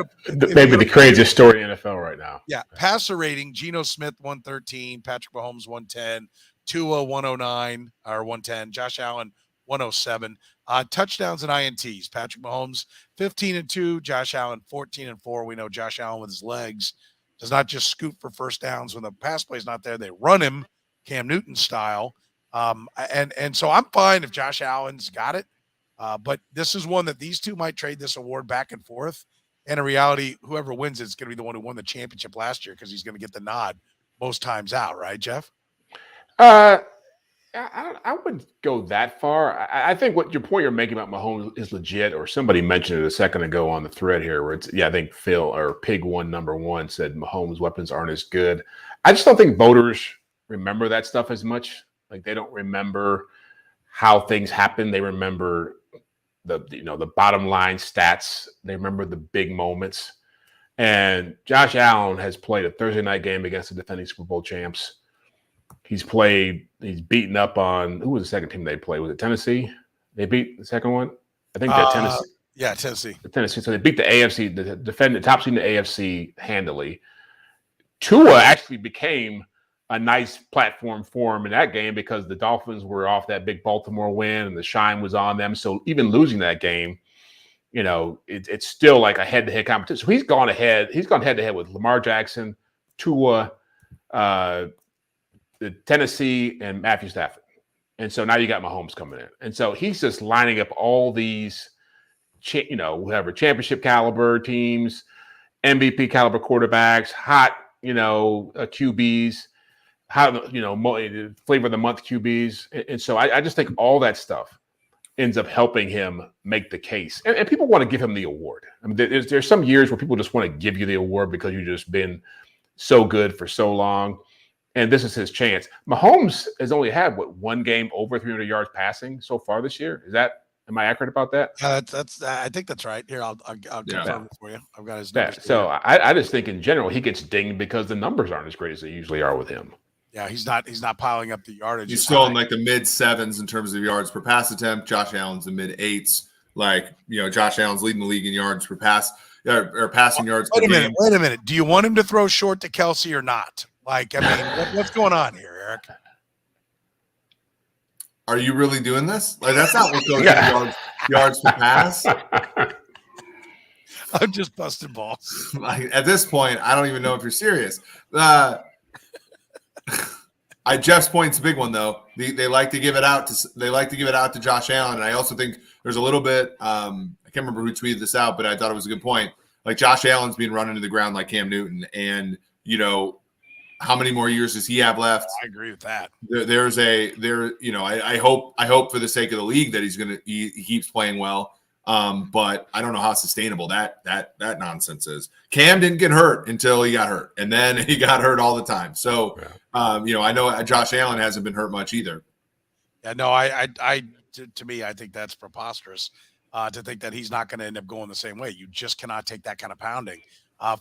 Speaker 2: maybe the craziest story in the NFL right now.
Speaker 1: Yeah, passer rating: Geno Smith 113, Patrick Mahomes 110, Tua 109 or 110, Josh Allen 107. Touchdowns and INTs: Patrick Mahomes 15-2, Josh Allen 14-4. We know Josh Allen with his legs does not just scoop for first downs when the pass play is not there; they run him Cam Newton style. And so I'm fine if Josh Allen's got it. But this is one that these two might trade this award back and forth. And in reality, whoever wins it is going to be the one who won the championship last year because he's going to get the nod most times out, right, Jeff?
Speaker 2: I wouldn't go that far. I think what your point you're making about Mahomes is legit, or somebody mentioned it a second ago on the thread here where I think Phil or Pig1 number 1 said Mahomes' weapons aren't as good. I just don't think voters remember that stuff as much. Like they don't remember how things happen. They remember the bottom line stats. They remember the big moments. And Josh Allen has played a Thursday night game against the defending Super Bowl champs. He's beaten up on, who was the second team they played? Was it Tennessee? They beat the second one? I think that Tennessee.
Speaker 1: Yeah, Tennessee.
Speaker 2: Tennessee. So they beat the AFC, the defendant, top seed in the AFC handily. Tua actually became a nice platform for him in that game because the Dolphins were off that big Baltimore win and the shine was on them. So even losing that game, it's still like a head-to-head competition. So he's gone ahead. He's gone head-to-head with Lamar Jackson, Tua, the Tennessee, and Matthew Stafford. And so now you got Mahomes coming in. And so he's just lining up all these, whatever, championship caliber teams, MVP caliber quarterbacks, hot, QBs, flavor of the month QBs. And so I just think all that stuff ends up helping him make the case. And people want to give him the award. I mean, there's some years where people just want to give you the award because you've just been so good for so long. And this is his chance. Mahomes has only had, one game over 300 yards passing so far this year? Am I accurate about that?
Speaker 1: I think that's right. Here, I'll confirm it for you. I've got his numbers.
Speaker 2: So I just think in general he gets dinged because the numbers aren't as great as they usually are with him.
Speaker 1: Yeah, he's not piling up the yardage.
Speaker 3: He's still in like the mid 7s in terms of yards per pass attempt. Josh Allen's in mid 8s. Josh Allen's leading the league in yards per pass or passing yards.
Speaker 1: Wait a minute. Do you want him to throw short to Kelsey or not? What's going on here, Eric?
Speaker 3: Are you really doing this? That's not what goes yards per pass.
Speaker 1: I'm just busting balls.
Speaker 3: At this point, I don't even know if you're serious. Jeff's point's a big one though. They like to give it out to Josh Allen, and I also think there's a little bit. I can't remember who tweeted this out, but I thought it was a good point. Like Josh Allen's being run into the ground like Cam Newton, and how many more years does he have left?
Speaker 1: I agree with that.
Speaker 3: I hope for the sake of the league that he keeps playing well. But I don't know how sustainable that nonsense is. Cam didn't get hurt until he got hurt, and then he got hurt all the time. So, I know Josh Allen hasn't been hurt much either.
Speaker 1: Yeah, no, to me, I think that's preposterous to think that he's not going to end up going the same way. You just cannot take that kind of pounding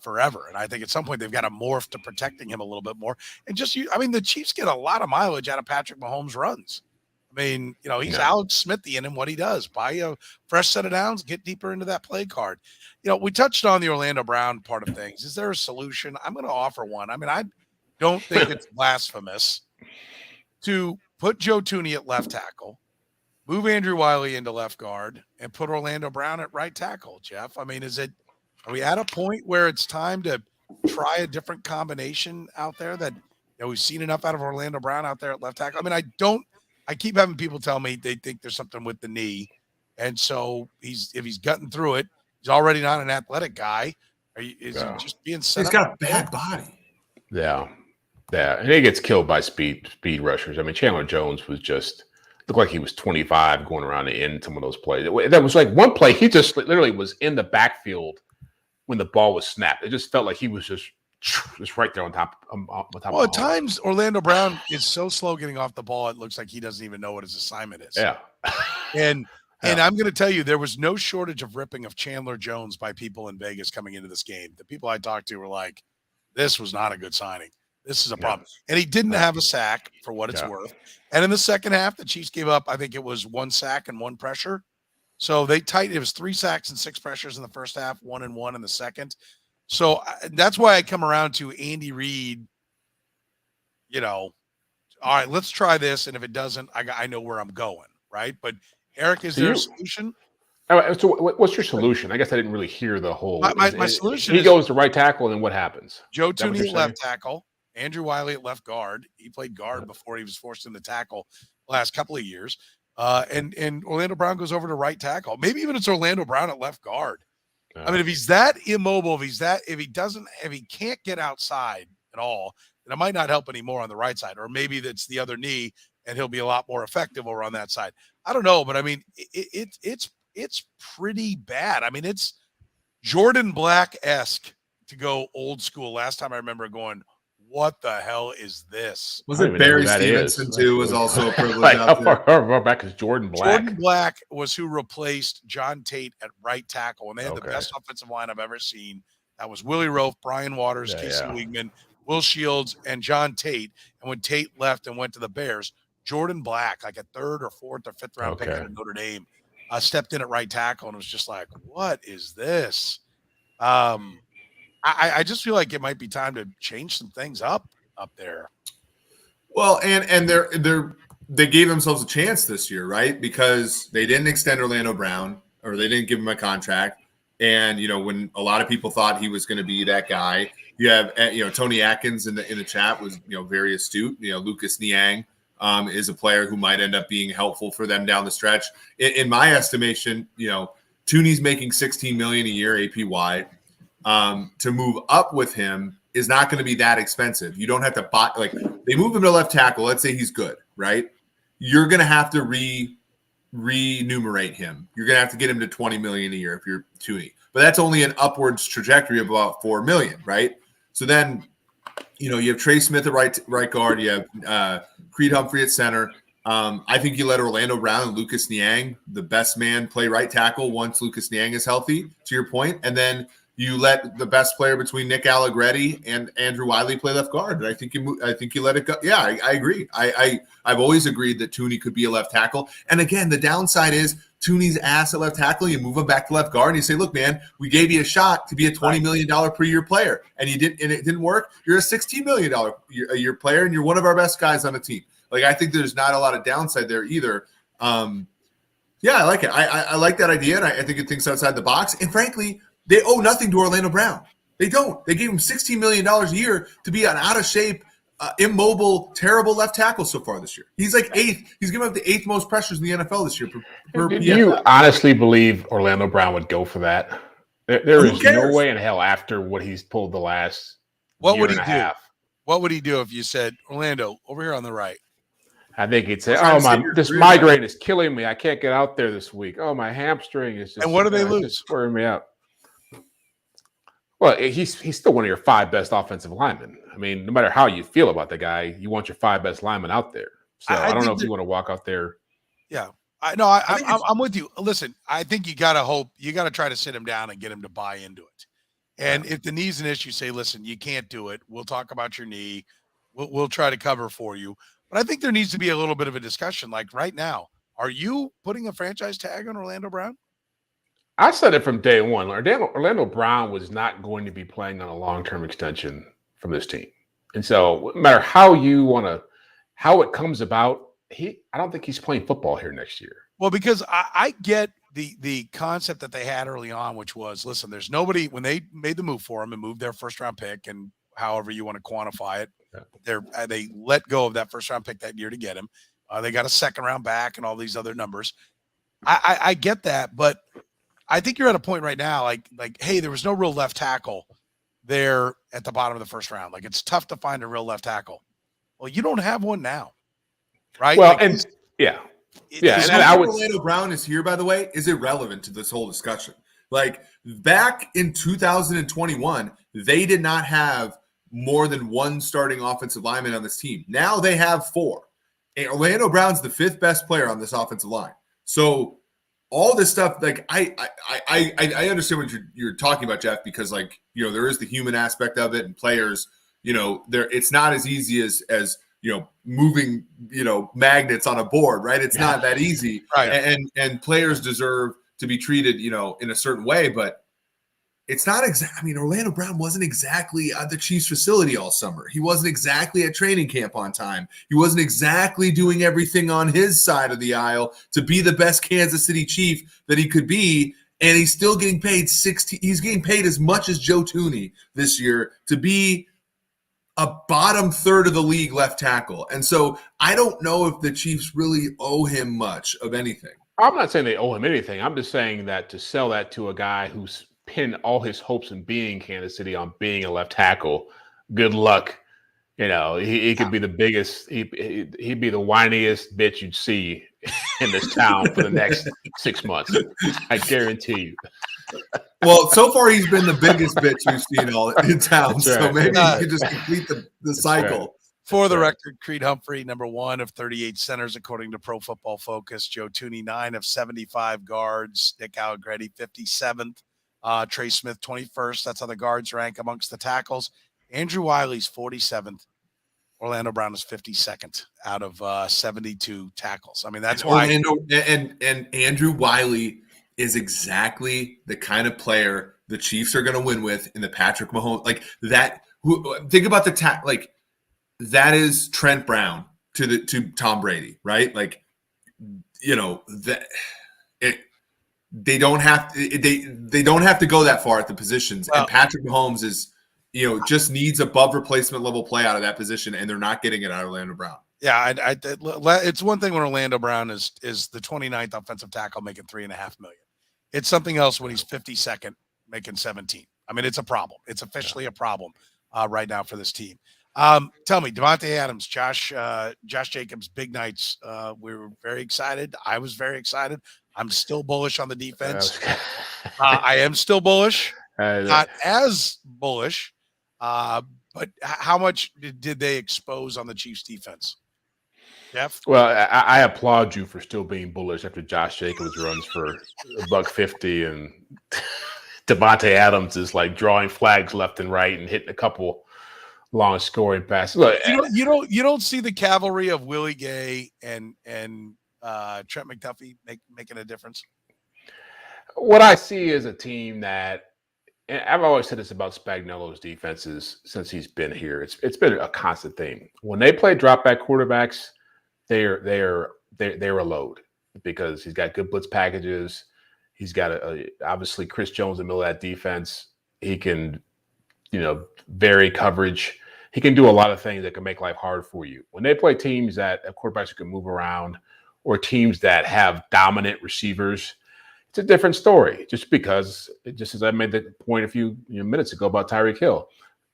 Speaker 1: forever. And I think at some point they've got to morph to protecting him a little bit more. And the Chiefs get a lot of mileage out of Patrick Mahomes' runs. I mean, he's Alex Smithy in what he does. Buy a fresh set of downs, get deeper into that play card. We touched on the Orlando Brown part of things. Is there a solution? I'm going to offer one. I mean, I don't think it's blasphemous to put Joe Thuney at left tackle, move Andrew Wiley into left guard, and put Orlando Brown at right tackle, Jeff. I mean, are we at a point where it's time to try a different combination out there that we've seen enough out of Orlando Brown out there at left tackle? I mean, I keep having people tell me they think there's something with the knee. And so if he's gutting through it, he's already not an athletic guy. Is he just being set
Speaker 3: He's
Speaker 1: up?
Speaker 3: got a bad body.
Speaker 2: Yeah. Yeah. And he gets killed by speed rushers. I mean, Chandler Jones looked like he was 25 going around to end some of those plays. That was like one play. He just literally was in the backfield when the ball was snapped. It just felt like he was just right there on top.
Speaker 1: Well, at times Orlando Brown is so slow getting off the ball, it looks like he doesn't even know what his assignment is.
Speaker 2: Yeah.
Speaker 1: And I'm going to tell you, there was no shortage of ripping of Chandler Jones by people in Vegas coming into this game. The people I talked to were like, this was not a good signing. This is a problem. And he didn't have a sack for what it's worth. And in the second half, the Chiefs gave up, I think it was 1 sack and 1 pressure. So it was 3 sacks and 6 pressures in the first half, 1 and 1 in the second. So that's why I come around to Andy Reid, all right, let's try this. And if it doesn't, I know where I'm going, right? But Eric, is there a solution?
Speaker 2: So what's your solution? I guess I didn't really hear the whole.
Speaker 1: My solution
Speaker 2: he goes to right tackle, and then what happens?
Speaker 1: Joe Thuney at left tackle, Andrew Wiley at left guard. He played guard before he was forced into tackle the last couple of years. And Orlando Brown goes over to right tackle. Maybe even it's Orlando Brown at left guard. I mean, if he's that immobile, if he can't get outside at all, then it might not help anymore on the right side. Or maybe that's the other knee and he'll be a lot more effective over on that side. I don't know, but I mean, it's pretty bad. I mean, it's Jordan Black-esque to go old school. Last time I remember going, what the hell is this?
Speaker 3: Was it Barry Stevenson too? Was also a privilege out there.
Speaker 2: How far back is Jordan Black?
Speaker 1: Jordan Black was who replaced John Tate at right tackle, and they had the best offensive line I've ever seen. That was Willie Roaf, Brian Waters, Casey Wiegman, Will Shields, and John Tate. And when Tate left and went to the Bears, Jordan Black, like a 3rd or 4th or 5th round pick out of Notre Dame, stepped in at right tackle and was just like, what is this? I just feel like it might be time to change some things up there.
Speaker 3: Well, and they gave themselves a chance this year, right? Because they didn't extend Orlando Brown, or they didn't give him a contract. And when a lot of people thought he was going to be that guy, you have Tony Atkins in the chat was very astute. Lucas Niang is a player who might end up being helpful for them down the stretch. In my estimation, Thuney's making $16 million a year APY. To move up with him is not going to be that expensive. You don't have to buy, like, they move him to left tackle. Let's say he's good, right? You're going to have to remunerate him. You're going to have to get him to $20 million a year if you're Thuney. But that's only an upwards trajectory of about $4 million, right? So then, you have Trey Smith at right guard. You have Creed Humphrey at center. I think you let Orlando Brown and Lucas Niang, the best man, play right tackle once Lucas Niang is healthy, to your point. And then you let the best player between Nick Allegretti and Andrew Wiley play left guard. And I think you let it go. Yeah, I agree. I've always agreed that Thuney could be a left tackle. And again, the downside is Thuney's ass at left tackle. You move him back to left guard and you say, look, man, we gave you a shot to be a $20 million per year player. And it didn't work. You're a $16 million a year player, and you're one of our best guys on the team. Like, I think there's not a lot of downside there either. Yeah, I like it. I like that idea, and I think it thinks outside the box. And frankly, they owe nothing to Orlando Brown. They don't. They gave him $16 million a year to be an out-of-shape, immobile, terrible left tackle so far this year. He's like 8th. He's given up the 8th most pressures in the NFL this year.
Speaker 2: Do you honestly believe Orlando Brown would go for that? There is no way in hell after what he's pulled the last
Speaker 1: What
Speaker 2: year
Speaker 1: would
Speaker 2: and
Speaker 1: he
Speaker 2: a
Speaker 1: do?
Speaker 2: half.
Speaker 1: What would he do if you said, Orlando, over here on the right?
Speaker 2: I think he'd say,
Speaker 3: I'm trying
Speaker 2: "Oh
Speaker 3: to save
Speaker 2: my,
Speaker 3: your
Speaker 2: this
Speaker 3: career,
Speaker 2: migraine is killing me. I can't get out there this week. Oh, my hamstring is just
Speaker 1: And what do they
Speaker 2: it's
Speaker 1: lose?
Speaker 2: just wearing me out." Well, he's still one of your 5 best offensive linemen. I mean, no matter how you feel about the guy, you want your 5 best linemen out there. So I don't know if you want to walk out there.
Speaker 1: Yeah, I'm with you. Listen, I think you got to hope, you got to try to sit him down and get him to buy into it. And if the knee's an issue, say, listen, you can't do it. We'll talk about your knee. We'll try to cover for you. But I think there needs to be a little bit of a discussion. Like right now, are you putting a franchise tag on Orlando Brown?
Speaker 2: I said it from day one. Orlando Brown was not going to be playing on a long-term extension from this team. And so no matter how you want to, how it comes about, I don't think he's playing football here next year.
Speaker 1: Well, because I get the concept that they had early on, which was, listen, there's nobody, when they made the move for him and moved their first round pick, and however you want to quantify it, they let go of that first round pick that year to get him. They got a second round back and all these other numbers. I get that, but I think you're at a point right now, like, hey, there was no real left tackle there at the bottom of the first round. Like, it's tough to find a real left tackle. Well, you don't have one now, right?
Speaker 2: Well,
Speaker 1: like,
Speaker 2: and yeah.
Speaker 3: And I would, Orlando Brown is here, by the way, is irrelevant to this whole discussion. Like, back in 2021, they did not have more than one starting offensive lineman on this team. Now they have 4. And Orlando Brown's the 5th best player on this offensive line. So all this stuff, like, I understand what you're talking about, Jeff, because, like, you know, there is the human aspect of it, and players, you know, it's not as easy as you know, moving, you know, magnets on a board, right? It's not that easy.
Speaker 1: Right.
Speaker 3: And players deserve to be treated, you know, in a certain way, but it's not exactly, I mean, Orlando Brown wasn't exactly at the Chiefs facility all summer. He wasn't exactly at training camp on time. He wasn't exactly doing everything on his side of the aisle to be the best Kansas City Chief that he could be. And he's still getting paid he's getting paid as much as Joe Thuney this year to be a bottom third of the league left tackle. And so I don't know if the Chiefs really owe him much of anything.
Speaker 2: I'm not saying they owe him anything. I'm just saying that to sell that to a guy who's pinned all his hopes in being Kansas City on being a left tackle, good luck. You know, he could be the biggest, he'd be the whiniest bitch you'd see in this town for the next 6 months. I guarantee you.
Speaker 3: Well, so far he's been the biggest bitch we've seen all in town.
Speaker 2: That's
Speaker 3: so
Speaker 2: right.
Speaker 3: maybe he could just complete the cycle.
Speaker 2: Right.
Speaker 1: For the record, Creed Humphrey, number 1 of 38 centers, according to Pro Football Focus. Joe Thuney, 9 of 75 guards. Nick Allegretti, 57th. Trey Smith, 21st. That's how the guards rank amongst the tackles. Andrew Wiley's 47th. Orlando Brown is 52nd out of 72 tackles. I mean, that's why.
Speaker 3: Orlando and Andrew Wiley is exactly the kind of player the Chiefs are going to win with in the Patrick Mahomes. Like that. Think about the like that is Trent Brown to Tom Brady, right? Like, you know, that they don't have to go that far at the positions. Well, and Patrick Mahomes is, you know, just needs above replacement level play out of that position, and they're not getting it out of Orlando Brown.
Speaker 1: Yeah, it's one thing when Orlando Brown is the 29th offensive tackle making $3.5 million. It's something else when he's 52nd making 17. I mean, it's a problem. It's officially a problem right now for this team. Tell me, Davante Adams, Josh Jacobs, big nights. We were very excited. I was very excited. I'm still bullish on the defense. I am still bullish. Not as bullish. But how much did they expose on the Chiefs defense? Jeff?
Speaker 2: Well, I applaud you for still being bullish after Josh Jacobs runs for $150 and Davante Adams is like drawing flags left and right and hitting a couple long scoring passes. Look,
Speaker 1: you don't see the cavalry of Willie Gay and Trent McDuffie making a difference.
Speaker 2: What I see is a team that, and I've always said this about Spagnuolo's defenses since he's been here. It's been a constant thing. When they play drop back quarterbacks, they're a load because he's got good blitz packages. He's got obviously Chris Jones in the middle of that defense. He can, you know, vary coverage. He can do a lot of things that can make life hard for you. When they play teams that have quarterbacks who can move around or teams that have dominant receivers, it's a different story. Just as I made the point a few minutes ago about Tyreek Hill.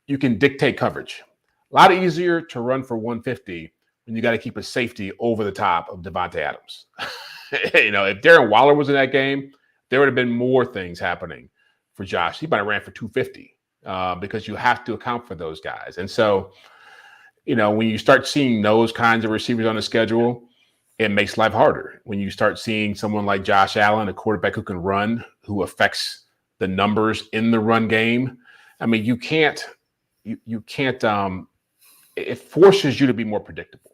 Speaker 2: you can dictate coverage. A lot easier to run for 150 when you got to keep a safety over the top of Davante Adams. If Darren Waller was in that game, there would have been more things happening for Josh. He might have ran for 250 because you have to account for those guys. And so, when you start seeing those kinds of receivers on the schedule, it makes life harder. When you start seeing someone like Josh Allen, a quarterback who can run, who affects the numbers in the run game, I mean, you can't, it forces you to be more predictable.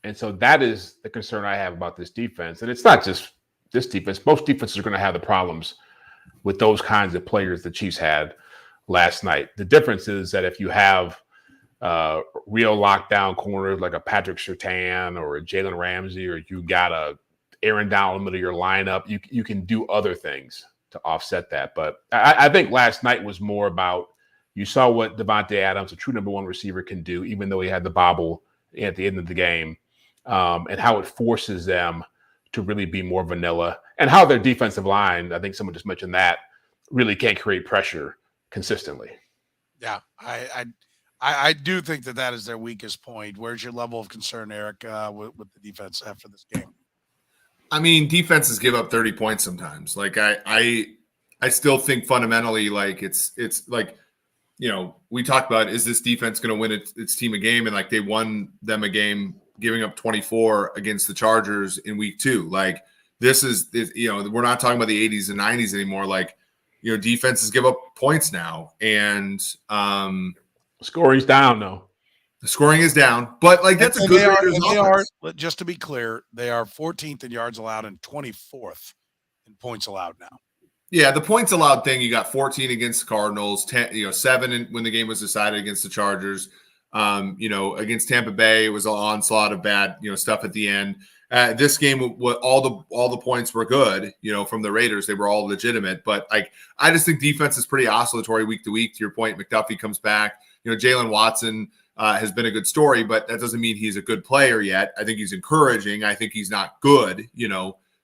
Speaker 2: And so that is the concern I have about this defense. And it's not just this defense. Most defenses are going to have the problems with those kinds of players the Chiefs had last night. The difference is that if you have real lockdown corners like a Patrick Surtain or a Jalen Ramsey, or you got a Aaron Donald in the middle of your lineup, you can do other things to offset that. But I think last night was more about, you saw what Davante Adams, a true number one receiver, can do, even though he had the bobble at the end of the game, and how it forces them to really be more vanilla, and how their defensive line, I think someone just mentioned that, really can't create pressure consistently.
Speaker 1: Yeah, I do think that is their weakest point. Where's your level of concern, Eric, with the defense after this game?
Speaker 3: I mean, defenses give up 30 points sometimes. Like I still think fundamentally, like it's like, we talked about, is this defense going to win its team a game? And like, they won them a game giving up 24 against the Chargers in week 2. Like, this is, we're not talking about the 80s and 90s anymore. Like, defenses give up points now, and
Speaker 2: scoring's down though.
Speaker 3: The scoring is down, but like, that's a good
Speaker 1: they are, just to be clear, they are 14th in yards allowed and 24th in points allowed now.
Speaker 3: Yeah, the points allowed thing, you got 14 against the Cardinals, 10, 7 when the game was decided against the Chargers. Against Tampa Bay, it was an onslaught of bad, stuff at the end. This game, all the points were good, from the Raiders. They were all legitimate, but I just think defense is pretty oscillatory week to week. To your point, McDuffie comes back. Jalen Watson has been a good story, but that doesn't mean he's a good player yet. I think he's encouraging. I think he's not good,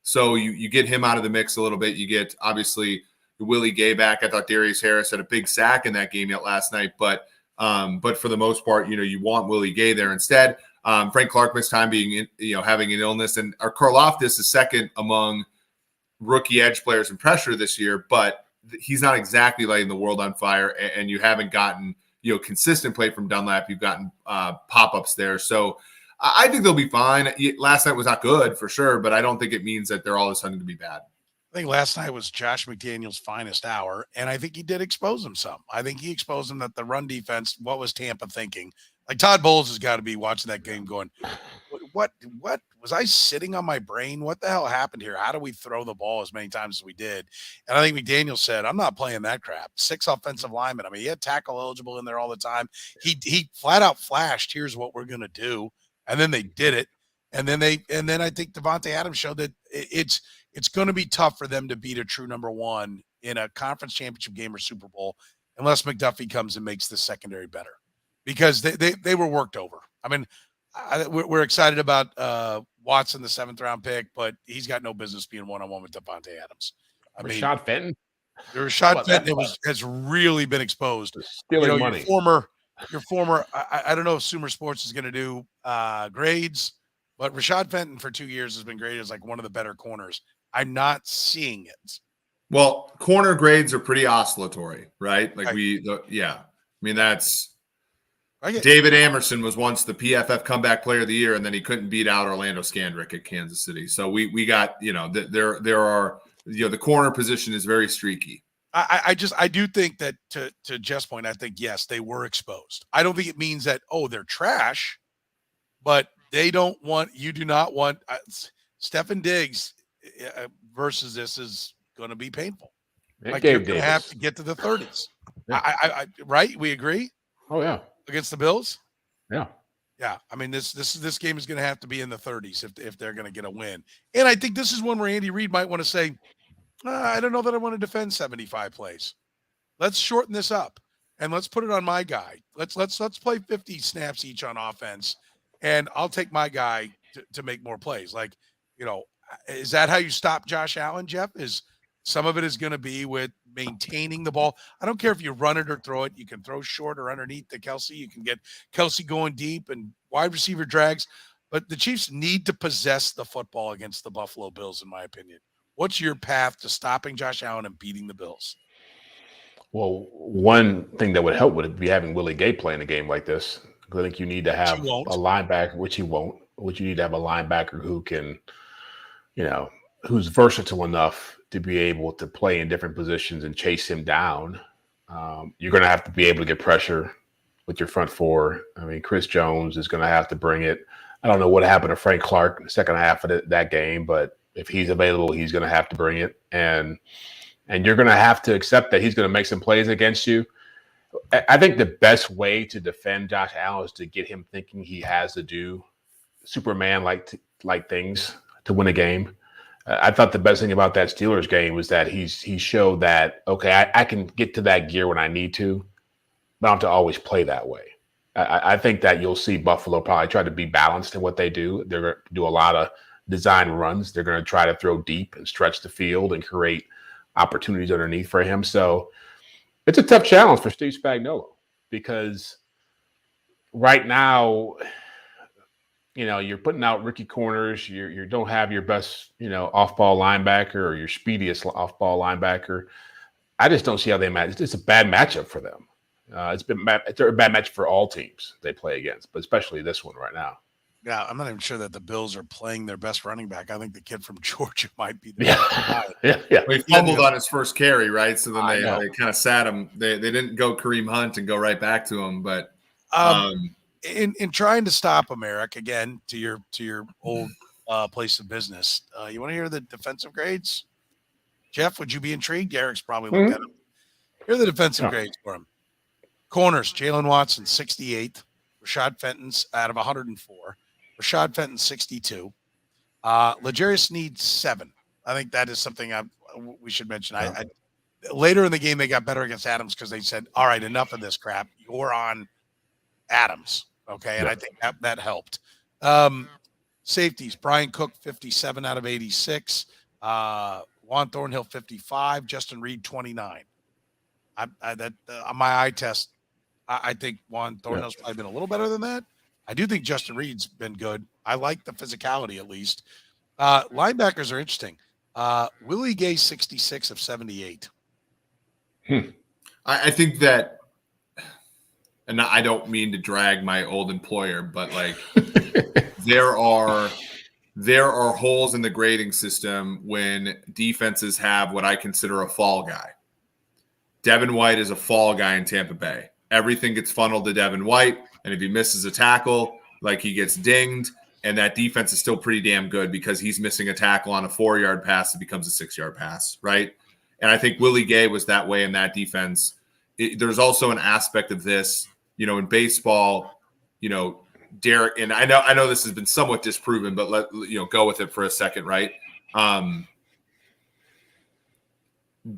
Speaker 3: So you get him out of the mix a little bit. You get, obviously, Willie Gay back. I thought Darius Harris had a big sack in that game yet last night, but for the most part, you want Willie Gay there instead. Frank Clark missed time being, having an illness, and our Karlaftis is second among rookie edge players in pressure this year, but he's not exactly lighting the world on fire, and you haven't gotten, consistent play from Dunlap. You've gotten pop-ups there. So I think they'll be fine. Last night was not good for sure, but I don't think it means that they're all of a sudden going to be bad.
Speaker 1: I think last night was Josh McDaniels' finest hour, and I think he did expose him some. I think he exposed him that the run defense, what was Tampa thinking? Like, Todd Bowles has got to be watching that game going, what was I sitting on my brain? What the hell happened here? How do we throw the ball as many times as we did? And I think McDaniels said, I'm not playing that crap. 6 offensive linemen. I mean, he had tackle eligible in there all the time. He flat out flashed, here's what we're going to do. And then they did it. And then I think Davante Adams showed that it's going to be tough for them to beat a true number one in a conference championship game or Super Bowl unless McDuffie comes and makes the secondary better, because they were worked over. I mean, we're excited about Watson, the 7th round pick, but he's got no business being one-on-one with Davante Adams.
Speaker 2: Rashad Fenton
Speaker 1: has really been exposed.
Speaker 2: Stealing money.
Speaker 1: Your former, I don't know if Sumer Sports is going to do grades, but Rashad Fenton for 2 years has been graded as like one of the better corners. I'm not seeing it.
Speaker 3: Well, corner grades are pretty oscillatory, right? Like I mean, that's David Amerson was once the PFF comeback player of the year, and then he couldn't beat out Orlando Scandrick at Kansas City. So we got, there are, the corner position is very streaky.
Speaker 1: I do think that to Jeff's point, I think, yes, they were exposed. I don't think it means that, they're trash, but you do not want Stefon Diggs versus this is going to be painful. Like, you're going to have to get to the 30s. Yeah. Right? We agree?
Speaker 2: Oh, yeah.
Speaker 1: Against the Bills?
Speaker 2: Yeah.
Speaker 1: Yeah. I mean, this game is going to have to be in the 30s if they're going to get a win. And I think this is one where Andy Reid might want to say, I don't know that I want to defend 75 plays. Let's shorten this up and let's put it on my guy. Let's play 50 snaps each on offense, and I'll take my guy to make more plays. Like, is that how you stop Josh Allen, Jeff? Is Some of it is going to be with maintaining the ball. I don't care if you run it or throw it. You can throw short or underneath to Kelsey. You can get Kelsey going deep and wide receiver drags. But the Chiefs need to possess the football against the Buffalo Bills, in my opinion. What's your path to stopping Josh Allen and beating the Bills?
Speaker 2: Well, one thing that would help would be having Willie Gay playing a game like this. I think you need to have a linebacker, which he won't, which you need to have a linebacker who can, who's versatile enough to be able to play in different positions and chase him down. You're going to have to be able to get pressure with your front four. I mean, Chris Jones is going to have to bring it. I don't know what happened to Frank Clark in the second half of that game, but if he's available, he's going to have to bring it. And you're going to have to accept that he's going to make some plays against you. I think the best way to defend Josh Allen is to get him thinking he has to do Superman-like things to win a game. I thought the best thing about that Steelers game was that he showed that, okay, I can get to that gear when I need to, but I don't have to always play that way. I think that you'll see Buffalo probably try to be balanced in what they do. They're going to do a lot of design runs. They're going to try to throw deep and stretch the field and create opportunities underneath for him. So it's a tough challenge for Steve Spagnuolo because right now, you're putting out rookie corners. You don't have your best, off-ball linebacker or your speediest off-ball linebacker. I just don't see how they match. It's a bad matchup for them. It's a bad match for all teams they play against, but especially this one right now.
Speaker 1: Yeah, I'm not even sure that the Bills are playing their best running back. I think the kid from Georgia might be the best guy.
Speaker 2: Yeah.
Speaker 3: Well, he fumbled on his first carry, right? So then they kind of sat him. They didn't go Kareem Hunt and go right back to him. But
Speaker 1: in trying to stop him, Eric, again, to your old place of business, you want to hear the defensive grades? Jeff, would you be intrigued? Eric's probably looked at them. Here are the defensive grades for him. Corners, Jalen Watson, 68th. Rashad Fenton's out of 104. Rashad Fenton, 62. L'Jarius Sneed, 7. I think that is something we should mention. Later in the game, they got better against Adams because they said, all right, enough of this crap. You're on Adams. Okay. And I think that helped. Safeties, Brian Cook, 57 out of 86. Juan Thornhill, 55. Justin Reed, 29. On my eye test, I think Juan Thornhill's probably been a little better than that. I do think Justin Reed's been good. I like the physicality at least. Linebackers are interesting. Willie Gay, 66 of 78.
Speaker 3: I think that, and I don't mean to drag my old employer, but like there are holes in the grading system when defenses have what I consider a fall guy. Devin White is a fall guy in Tampa Bay. Everything gets funneled to Devin White, and if he misses a tackle, like he gets dinged, and that defense is still pretty damn good because he's missing a tackle on a 4-yard pass, it becomes a 6-yard pass, right? And I think Willie Gay was that way in that defense. There's also an aspect of this, in baseball, Derek, and I know this has been somewhat disproven, but go with it for a second, right?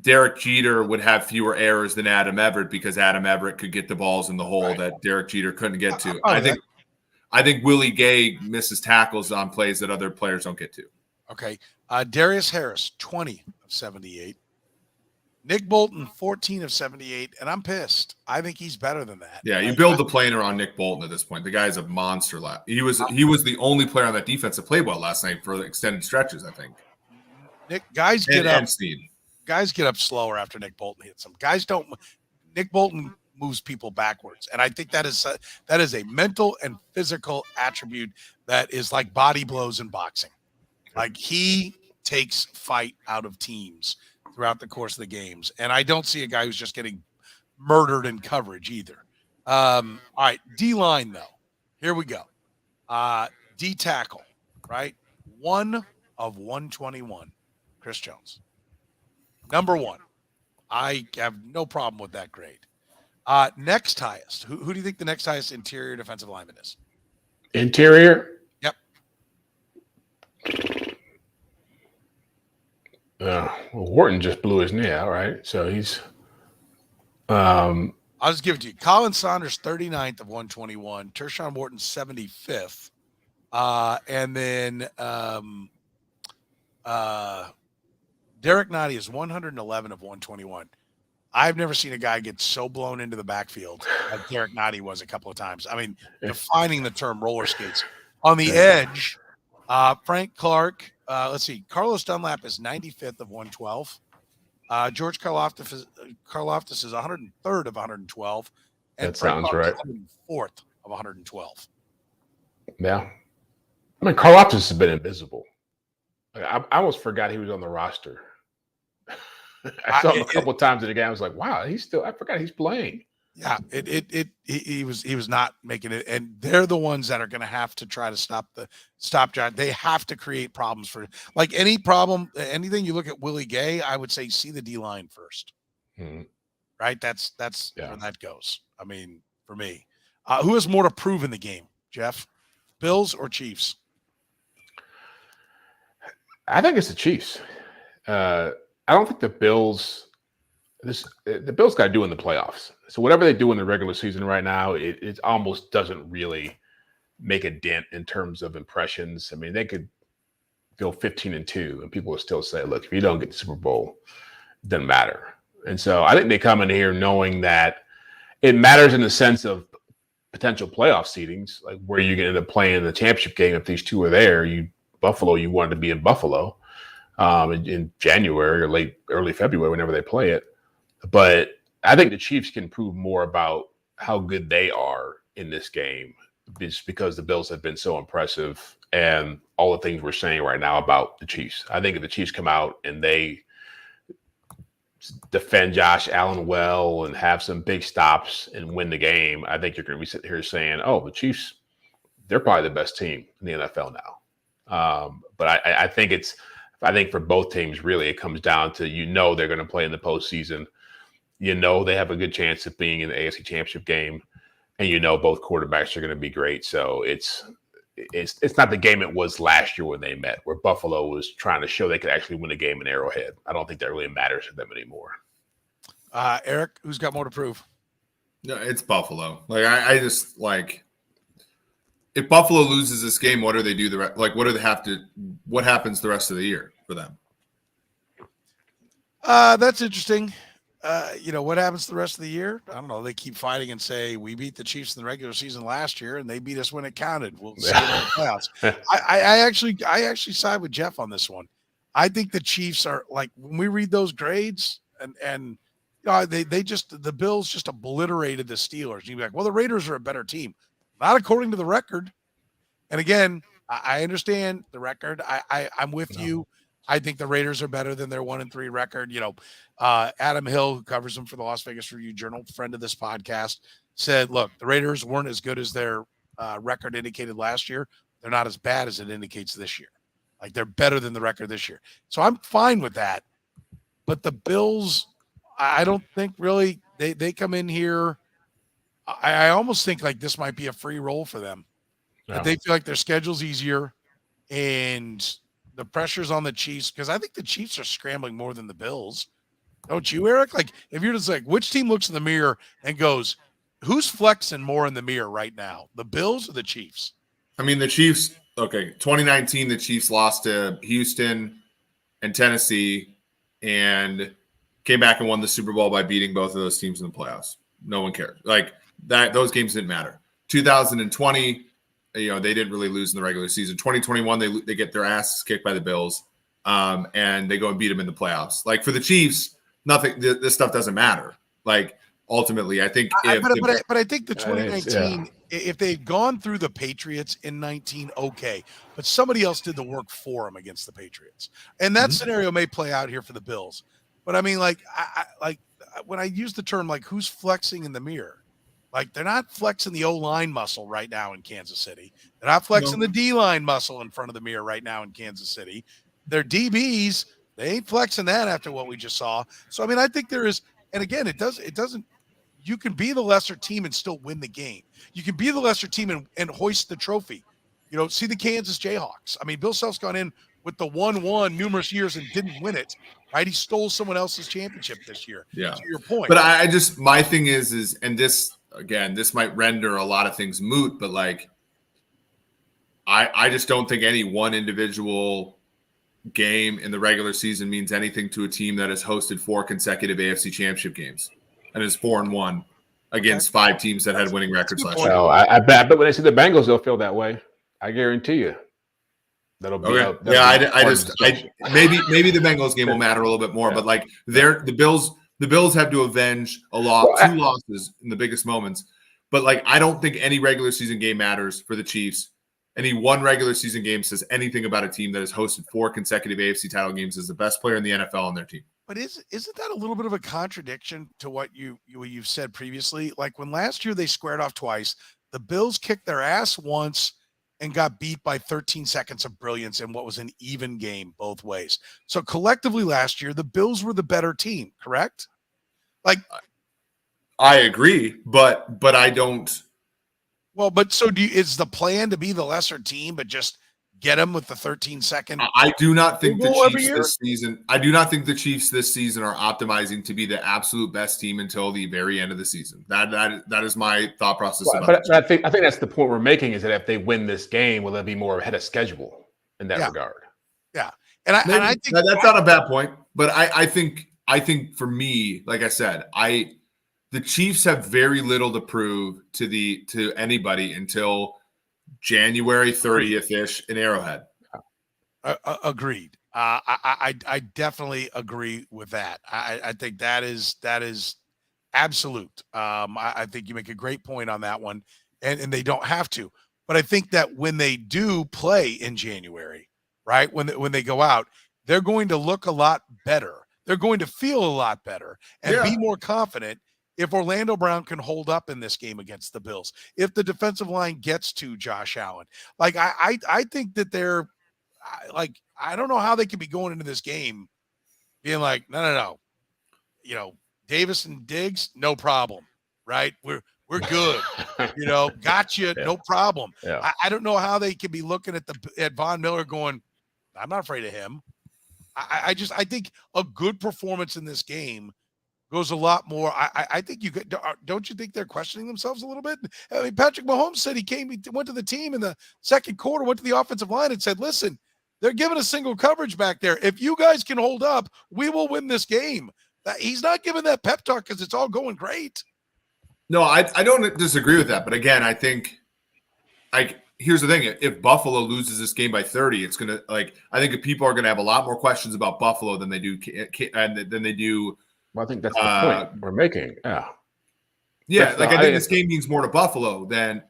Speaker 3: Derek Jeter would have fewer errors than Adam Everett because Adam Everett could get the balls in the hole that Derek Jeter couldn't get to. I think Willie Gay misses tackles on plays that other players don't get to.
Speaker 1: Okay. Darius Harris, 20 of 78. Nick Bolton, 14 of 78, and I'm pissed. I think he's better than that.
Speaker 3: Yeah, you build the plane around Nick Bolton at this point. The guy's a monster. He was the only player on that defense that played well last night for extended stretches, I think.
Speaker 1: Guys get up slower after Nick Bolton hits them. Nick Bolton moves people backwards, and I think that is a mental and physical attribute that is like body blows in boxing. Like he takes fight out of teams throughout the course of the games. And I don't see a guy who's just getting murdered in coverage either. All right, D-line, though. Here we go. D-tackle, right? 1 of 121, Chris Jones. Number 1. I have no problem with that grade. Next highest. Who do you think the next highest interior defensive lineman is?
Speaker 2: Interior?
Speaker 1: Yep.
Speaker 2: Wharton just blew his knee out, right? So he's
Speaker 1: I'll just give it to you. Colin Saunders, 39th of 121. Tershawn Wharton, 75th. And then Derek Nottie is 111 of 121. I've never seen a guy get so blown into the backfield like Derek Nottie was a couple of times. I mean, defining the term roller skates. On the edge, Frank Clark, let's see, Carlos Dunlap is 95th of 112. George Karloftis is 103rd of 112. And
Speaker 2: that sounds right.
Speaker 1: 104th of 112.
Speaker 2: Yeah. I mean, Karloftis has been invisible. I almost forgot he was on the roster. I saw him a couple of times in the game. I was like, wow, I forgot he's playing.
Speaker 1: Yeah, he was not making it. And they're the ones that are going to have to try to stop John. They have to create problems for, like, any problem, anything. You look at Willie Gay, I would say see the D-line first.
Speaker 2: Mm-hmm.
Speaker 1: Right? That's where that goes. I mean, for me. Who has more to prove in the game, Jeff? Bills or Chiefs?
Speaker 2: I think it's the Chiefs. I don't think the Bills got to do in the playoffs. So whatever they do in the regular season right now, it almost doesn't really make a dent in terms of impressions. I mean, they could go 15-2 and people will still say, look, if you don't get the Super Bowl, it doesn't matter. And so I think they come in here knowing that it matters in the sense of potential playoff seedings, like where you end up playing the championship game. If these two are there, Buffalo, you wanted to be in Buffalo in January or early February, whenever they play it. But I think the Chiefs can prove more about how good they are in this game, just because the Bills have been so impressive and all the things we're saying right now about the Chiefs. I think if the Chiefs come out and they defend Josh Allen well and have some big stops and win the game, I think you're going to be sitting here saying, oh, the Chiefs, they're probably the best team in the NFL now. But I think for both teams, really, it comes down to, they're going to play in the postseason. They have a good chance of being in the AFC Championship game, and both quarterbacks are going to be great. So it's not the game it was last year when they met, where Buffalo was trying to show they could actually win a game in Arrowhead. I don't think that really matters to them anymore.
Speaker 1: Eric, who's got more to prove?
Speaker 3: No, it's Buffalo. Like I just like, if Buffalo loses this game, what do they do? What happens the rest of the year for them?
Speaker 1: That's interesting. What happens the rest of the year? I don't know. They keep fighting and say, we beat the Chiefs in the regular season last year and they beat us when it counted. We'll see in the playoffs. I actually side with Jeff on this one. I think the Chiefs are, like, when we read those grades and the Bills just obliterated the Steelers. You'd be like, well, the Raiders are a better team. Not according to the record. And again, I understand the record. I'm with you. I think the Raiders are better than their 1-3 record. Adam Hill, who covers them for the Las Vegas Review-Journal, friend of this podcast, said, look, the Raiders weren't as good as their record indicated last year. They're not as bad as it indicates this year. Like, they're better than the record this year. So I'm fine with that. But the Bills, I don't think really they come in here. I almost think like this might be a free roll for them. No. They feel like their schedule's easier and the pressure's on the Chiefs, because I think the Chiefs are scrambling more than the Bills. Don't you, Eric? Like, if you're just like, which team looks in the mirror and goes, who's flexing more in the mirror right now, the Bills or the Chiefs?
Speaker 3: I mean, the Chiefs, okay, 2019, the Chiefs lost to Houston and Tennessee and came back and won the Super Bowl by beating both of those teams in the playoffs. No one cared. Like, that, those games didn't matter. 2020, they didn't really lose in the regular season. 2021, they get their asses kicked by the Bills, and they go and beat them in the playoffs. Like, for the Chiefs, nothing. This stuff doesn't matter. Like, ultimately, I think.
Speaker 1: But I think the 2019, if they'd gone through the Patriots in 19, okay, but somebody else did the work for them against the Patriots, and that scenario may play out here for the Bills. But I mean, like, when I use the term, like, who's flexing in the mirror? Like, they're not flexing the O-line muscle right now in Kansas City. They're not flexing the D-line muscle in front of the mirror right now in Kansas City. Their DBs, they ain't flexing that after what we just saw. So, I mean, I think there is, and again, it doesn't, you can be the lesser team and still win the game. You can be the lesser team and hoist the trophy. See the Kansas Jayhawks. I mean, Bill Self's gone in with the 1-1 numerous years and didn't win it. Right, he stole someone else's championship this year.
Speaker 3: Yeah,
Speaker 1: to your point.
Speaker 3: But my thing is, and this again, this might render a lot of things moot. But like, I just don't think any one individual game in the regular season means anything to a team that has hosted 4 consecutive AFC Championship games and is 4-1 against 5 teams that had winning records last year.
Speaker 2: So I bet when they see the Bengals, they'll feel that way. I guarantee you. That'll be
Speaker 3: Okay. Maybe the Bengals game will matter a little bit more, but like the Bills have to avenge a lot, 2 losses in the biggest moments. But like I don't think any regular season game matters for the Chiefs. Any one regular season game says anything about a team that has hosted 4 consecutive AFC title games as the best player in the NFL on their team.
Speaker 1: But isn't that a little bit of a contradiction to what you've said previously? Like when last year they squared off twice, the Bills kicked their ass once and got beat by 13 seconds of brilliance in what was an even game both ways. So collectively last year, the Bills were the better team, correct? Like,
Speaker 3: I agree, but I don't.
Speaker 1: Well, but so is the plan to be the lesser team, but just get them with the 13-second?
Speaker 3: I do not think the Chiefs this season. I do not think the Chiefs this season are optimizing to be the absolute best team until the very end of the season. That is my thought process.
Speaker 2: But I think that's the point we're making is that if they win this game, will they be more ahead of schedule in that regard?
Speaker 1: Yeah, and I think
Speaker 3: that's not a bad point. But I think for me, like I said, the Chiefs have very little to prove to anybody until January 30th-ish in Arrowhead.
Speaker 1: Agreed. I definitely agree with that. I think that is absolute. I think you make a great point on that one, and they don't have to. But I think that when they do play in January, right, when they go out, they're going to look a lot better. They're going to feel a lot better and be more confident. If Orlando Brown can hold up in this game against the Bills, if the defensive line gets to Josh Allen, like I think that they're like, I don't know how they could be going into this game being like, no, Davis and Diggs, no problem, right? We're good, gotcha, no problem.
Speaker 2: Yeah.
Speaker 1: I don't know how they could be looking at Von Miller going, I'm not afraid of him. I think a good performance in this game goes a lot more. I think you could. Don't you think they're questioning themselves a little bit? I mean, Patrick Mahomes said he went to the team in the second quarter, went to the offensive line and said, listen, they're giving us single coverage back there. If you guys can hold up, we will win this game. He's not giving that pep talk because it's all going great.
Speaker 3: No, I don't disagree with that. But again, I think here's the thing. If Buffalo loses this game by 30, it's going to I think that people are going to have a lot more questions about Buffalo than they do.
Speaker 2: Well, I think that's the point we're making.
Speaker 3: Yeah, I think this game means more to Buffalo than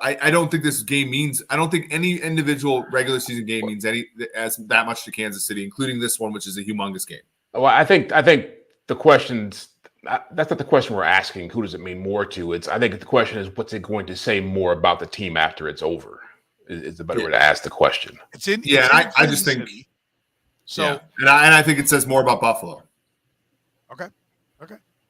Speaker 3: I don't think this game means. I don't think any individual regular season game means that much to Kansas City, including this one, which is a humongous game.
Speaker 2: Well, I think the questions. That's not the question we're asking. Who does it mean more to? I think the question is, what's it going to say more about the team after it's over? Is the better way to ask the question.
Speaker 3: I just think so. Yeah. And I think it says more about Buffalo.
Speaker 1: Okay.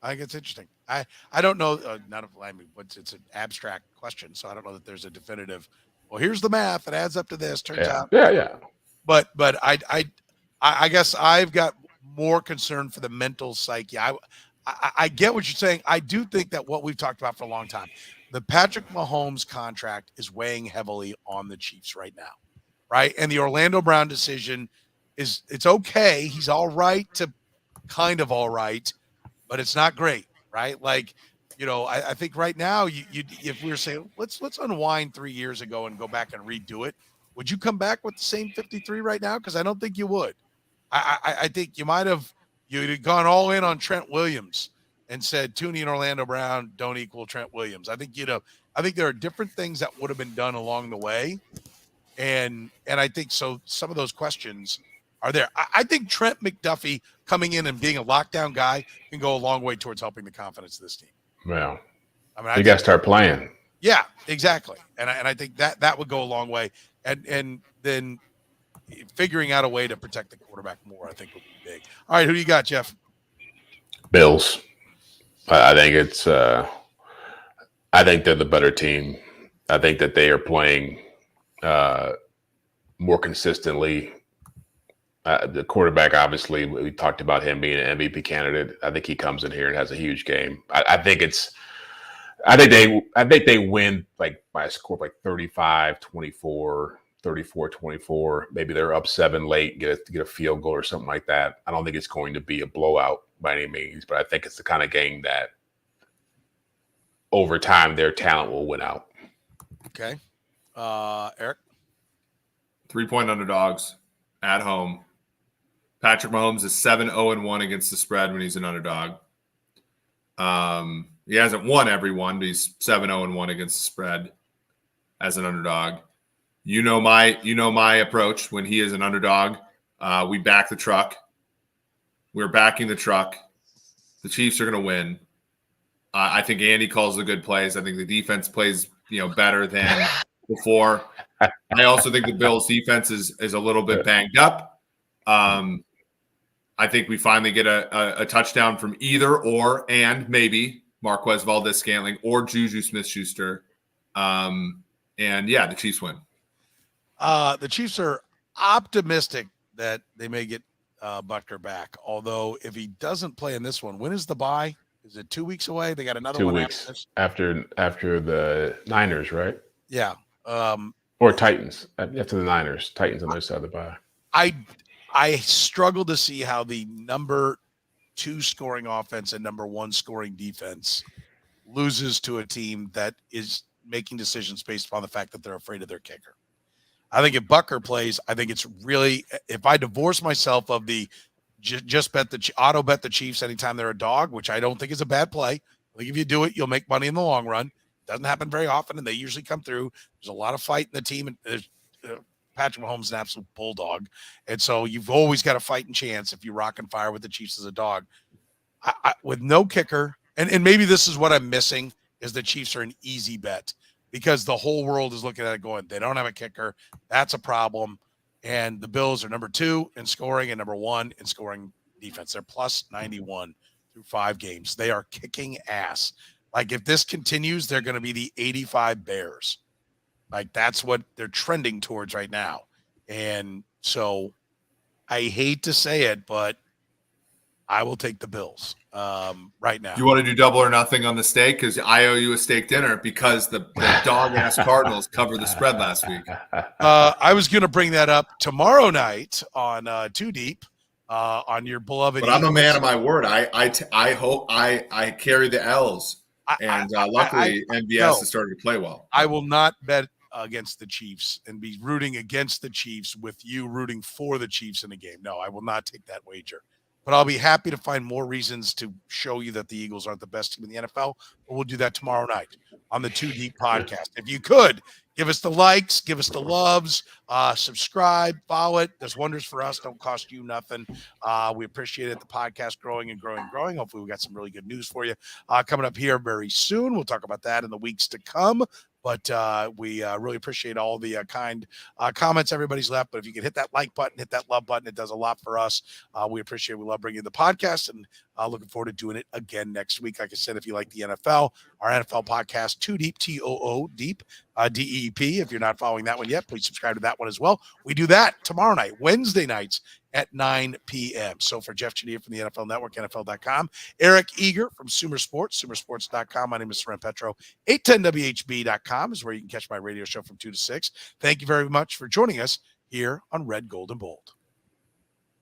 Speaker 1: I think it's interesting. I don't know. It's an abstract question, so I don't know that there's a definitive. Well, here's the math. It adds up to this. Turns out.
Speaker 2: Yeah.
Speaker 1: But I guess I've got more concern for the mental psyche. I get what you're saying. I do think that what we've talked about for a long time, the Patrick Mahomes contract is weighing heavily on the Chiefs right now, right? And the Orlando Brown decision it's okay. He's all right to kind of all right, but it's not great, right? Like, I think right now, if we were saying let's unwind 3 years ago and go back and redo it, would you come back with the same 53 right now? Because I don't think you would. I think you might have you'd have gone all in on Trent Williams and said Tooney and Orlando Brown don't equal Trent Williams. I think I think there are different things that would have been done along the way, and I think so. Some of those questions are there. I think Trent McDuffie coming in and being a lockdown guy can go a long way towards helping the confidence of this team.
Speaker 2: Well,
Speaker 1: I mean,
Speaker 2: you got to start playing.
Speaker 1: Yeah, exactly. And I think that would go a long way. And then figuring out a way to protect the quarterback more, I think, would be big. All right, who do you got, Jeff?
Speaker 2: Bills. I think it's. I think they're the better team. I think that they are playing more consistently. The quarterback, obviously, we talked about him being an MVP candidate. I think he comes in here and has a huge game. I think they win like by a score of like 35-24, 34-24. Maybe they're up 7 late, get a field goal or something like that. I don't think it's going to be a blowout by any means, but I think it's the kind of game that over time their talent will win out.
Speaker 1: Okay. Eric?
Speaker 3: 3-point underdogs at home. Patrick Mahomes is 7-0-1 against the spread when he's an underdog. He hasn't won every one, but he's 7-0-1 against the spread as an underdog. You know my approach when he is an underdog. We back the truck. We're backing the truck. The Chiefs are going to win. I think Andy calls the good plays. I think the defense plays better than before. I also think the Bills' defense is a little bit banged up. I think we finally get a touchdown from either or and maybe MarquezValdes-Scantling or Juju Smith-Schuster. And yeah, the Chiefs win.
Speaker 1: The Chiefs are optimistic that they may get Butker back. Although if he doesn't play in this one, when is the bye? Is it 2 weeks away? They got another
Speaker 2: 2
Speaker 1: one
Speaker 2: weeks after the Niners, right?
Speaker 1: Yeah.
Speaker 2: Or Titans after the Niners. Titans on their side of the bye.
Speaker 1: I struggle to see how the number 2 scoring offense and number 1 scoring defense loses to a team that is making decisions based upon the fact that they're afraid of their kicker. I think if Butker plays, I think it's really, if I divorce myself of the just auto bet the Chiefs anytime they're a dog, which I don't think is a bad play. I think if you do it, you'll make money in the long run. Doesn't happen very often, and they usually come through. There's a lot of fight in the team, and there's Patrick Mahomes is an absolute bulldog, and so you've always got a fighting chance if you rock and fire with the Chiefs as a dog. With no kicker, and maybe this is what I'm missing, is the Chiefs are an easy bet because the whole world is looking at it going, they don't have a kicker. That's a problem. And the Bills are number 2 in scoring and number 1 in scoring defense. They're plus 91 through 5 games. They are kicking ass. Like if this continues, they're going to be the 85 Bears. Like that's what they're trending towards right now. And so I hate to say it, but I will take the Bills right now.
Speaker 3: You want to do double or nothing on the steak? Because I owe you a steak dinner because the dog-ass Cardinals covered the spread last week.
Speaker 1: I was going to bring that up tomorrow night on Too Deep on your beloved.
Speaker 3: But I'm a man of my word. I hope I carry the L's. And luckily, MVS has started to play well.
Speaker 1: I will not bet against the Chiefs and be rooting against the Chiefs with you rooting for the Chiefs in the game. No, I will not take that wager. But I'll be happy to find more reasons to show you that the Eagles aren't the best team in the NFL. But we'll do that tomorrow night on the Too Deep podcast. If you could, give us the likes, give us the loves, subscribe, follow it. Does wonders for us. Don't cost you nothing. We appreciate it. The podcast growing and growing and growing. Hopefully we got some really good news for you coming up here very soon. We'll talk about that in the weeks to come. But we really appreciate all the kind comments everybody's left. But if you can hit that like button, hit that love button, it does a lot for us. We appreciate it. We love bringing the podcast and looking forward to doing it again next week. Like I said, if you like the NFL, our NFL podcast, Too Deep, T-O-O, Deep, D-E-E-P. If you're not following that one yet, please subscribe to that one as well. We do that tomorrow night, Wednesday nights at 9 p.m. So for Jeff Chadiha from the NFL Network, NFL.com, Eric Eager from Sumer Sports, Sumersports.com. My name is Soren Petro. 810WHB.com is where you can catch my radio show from 2 to 6. Thank you very much for joining us here on Red, Gold, and Bold.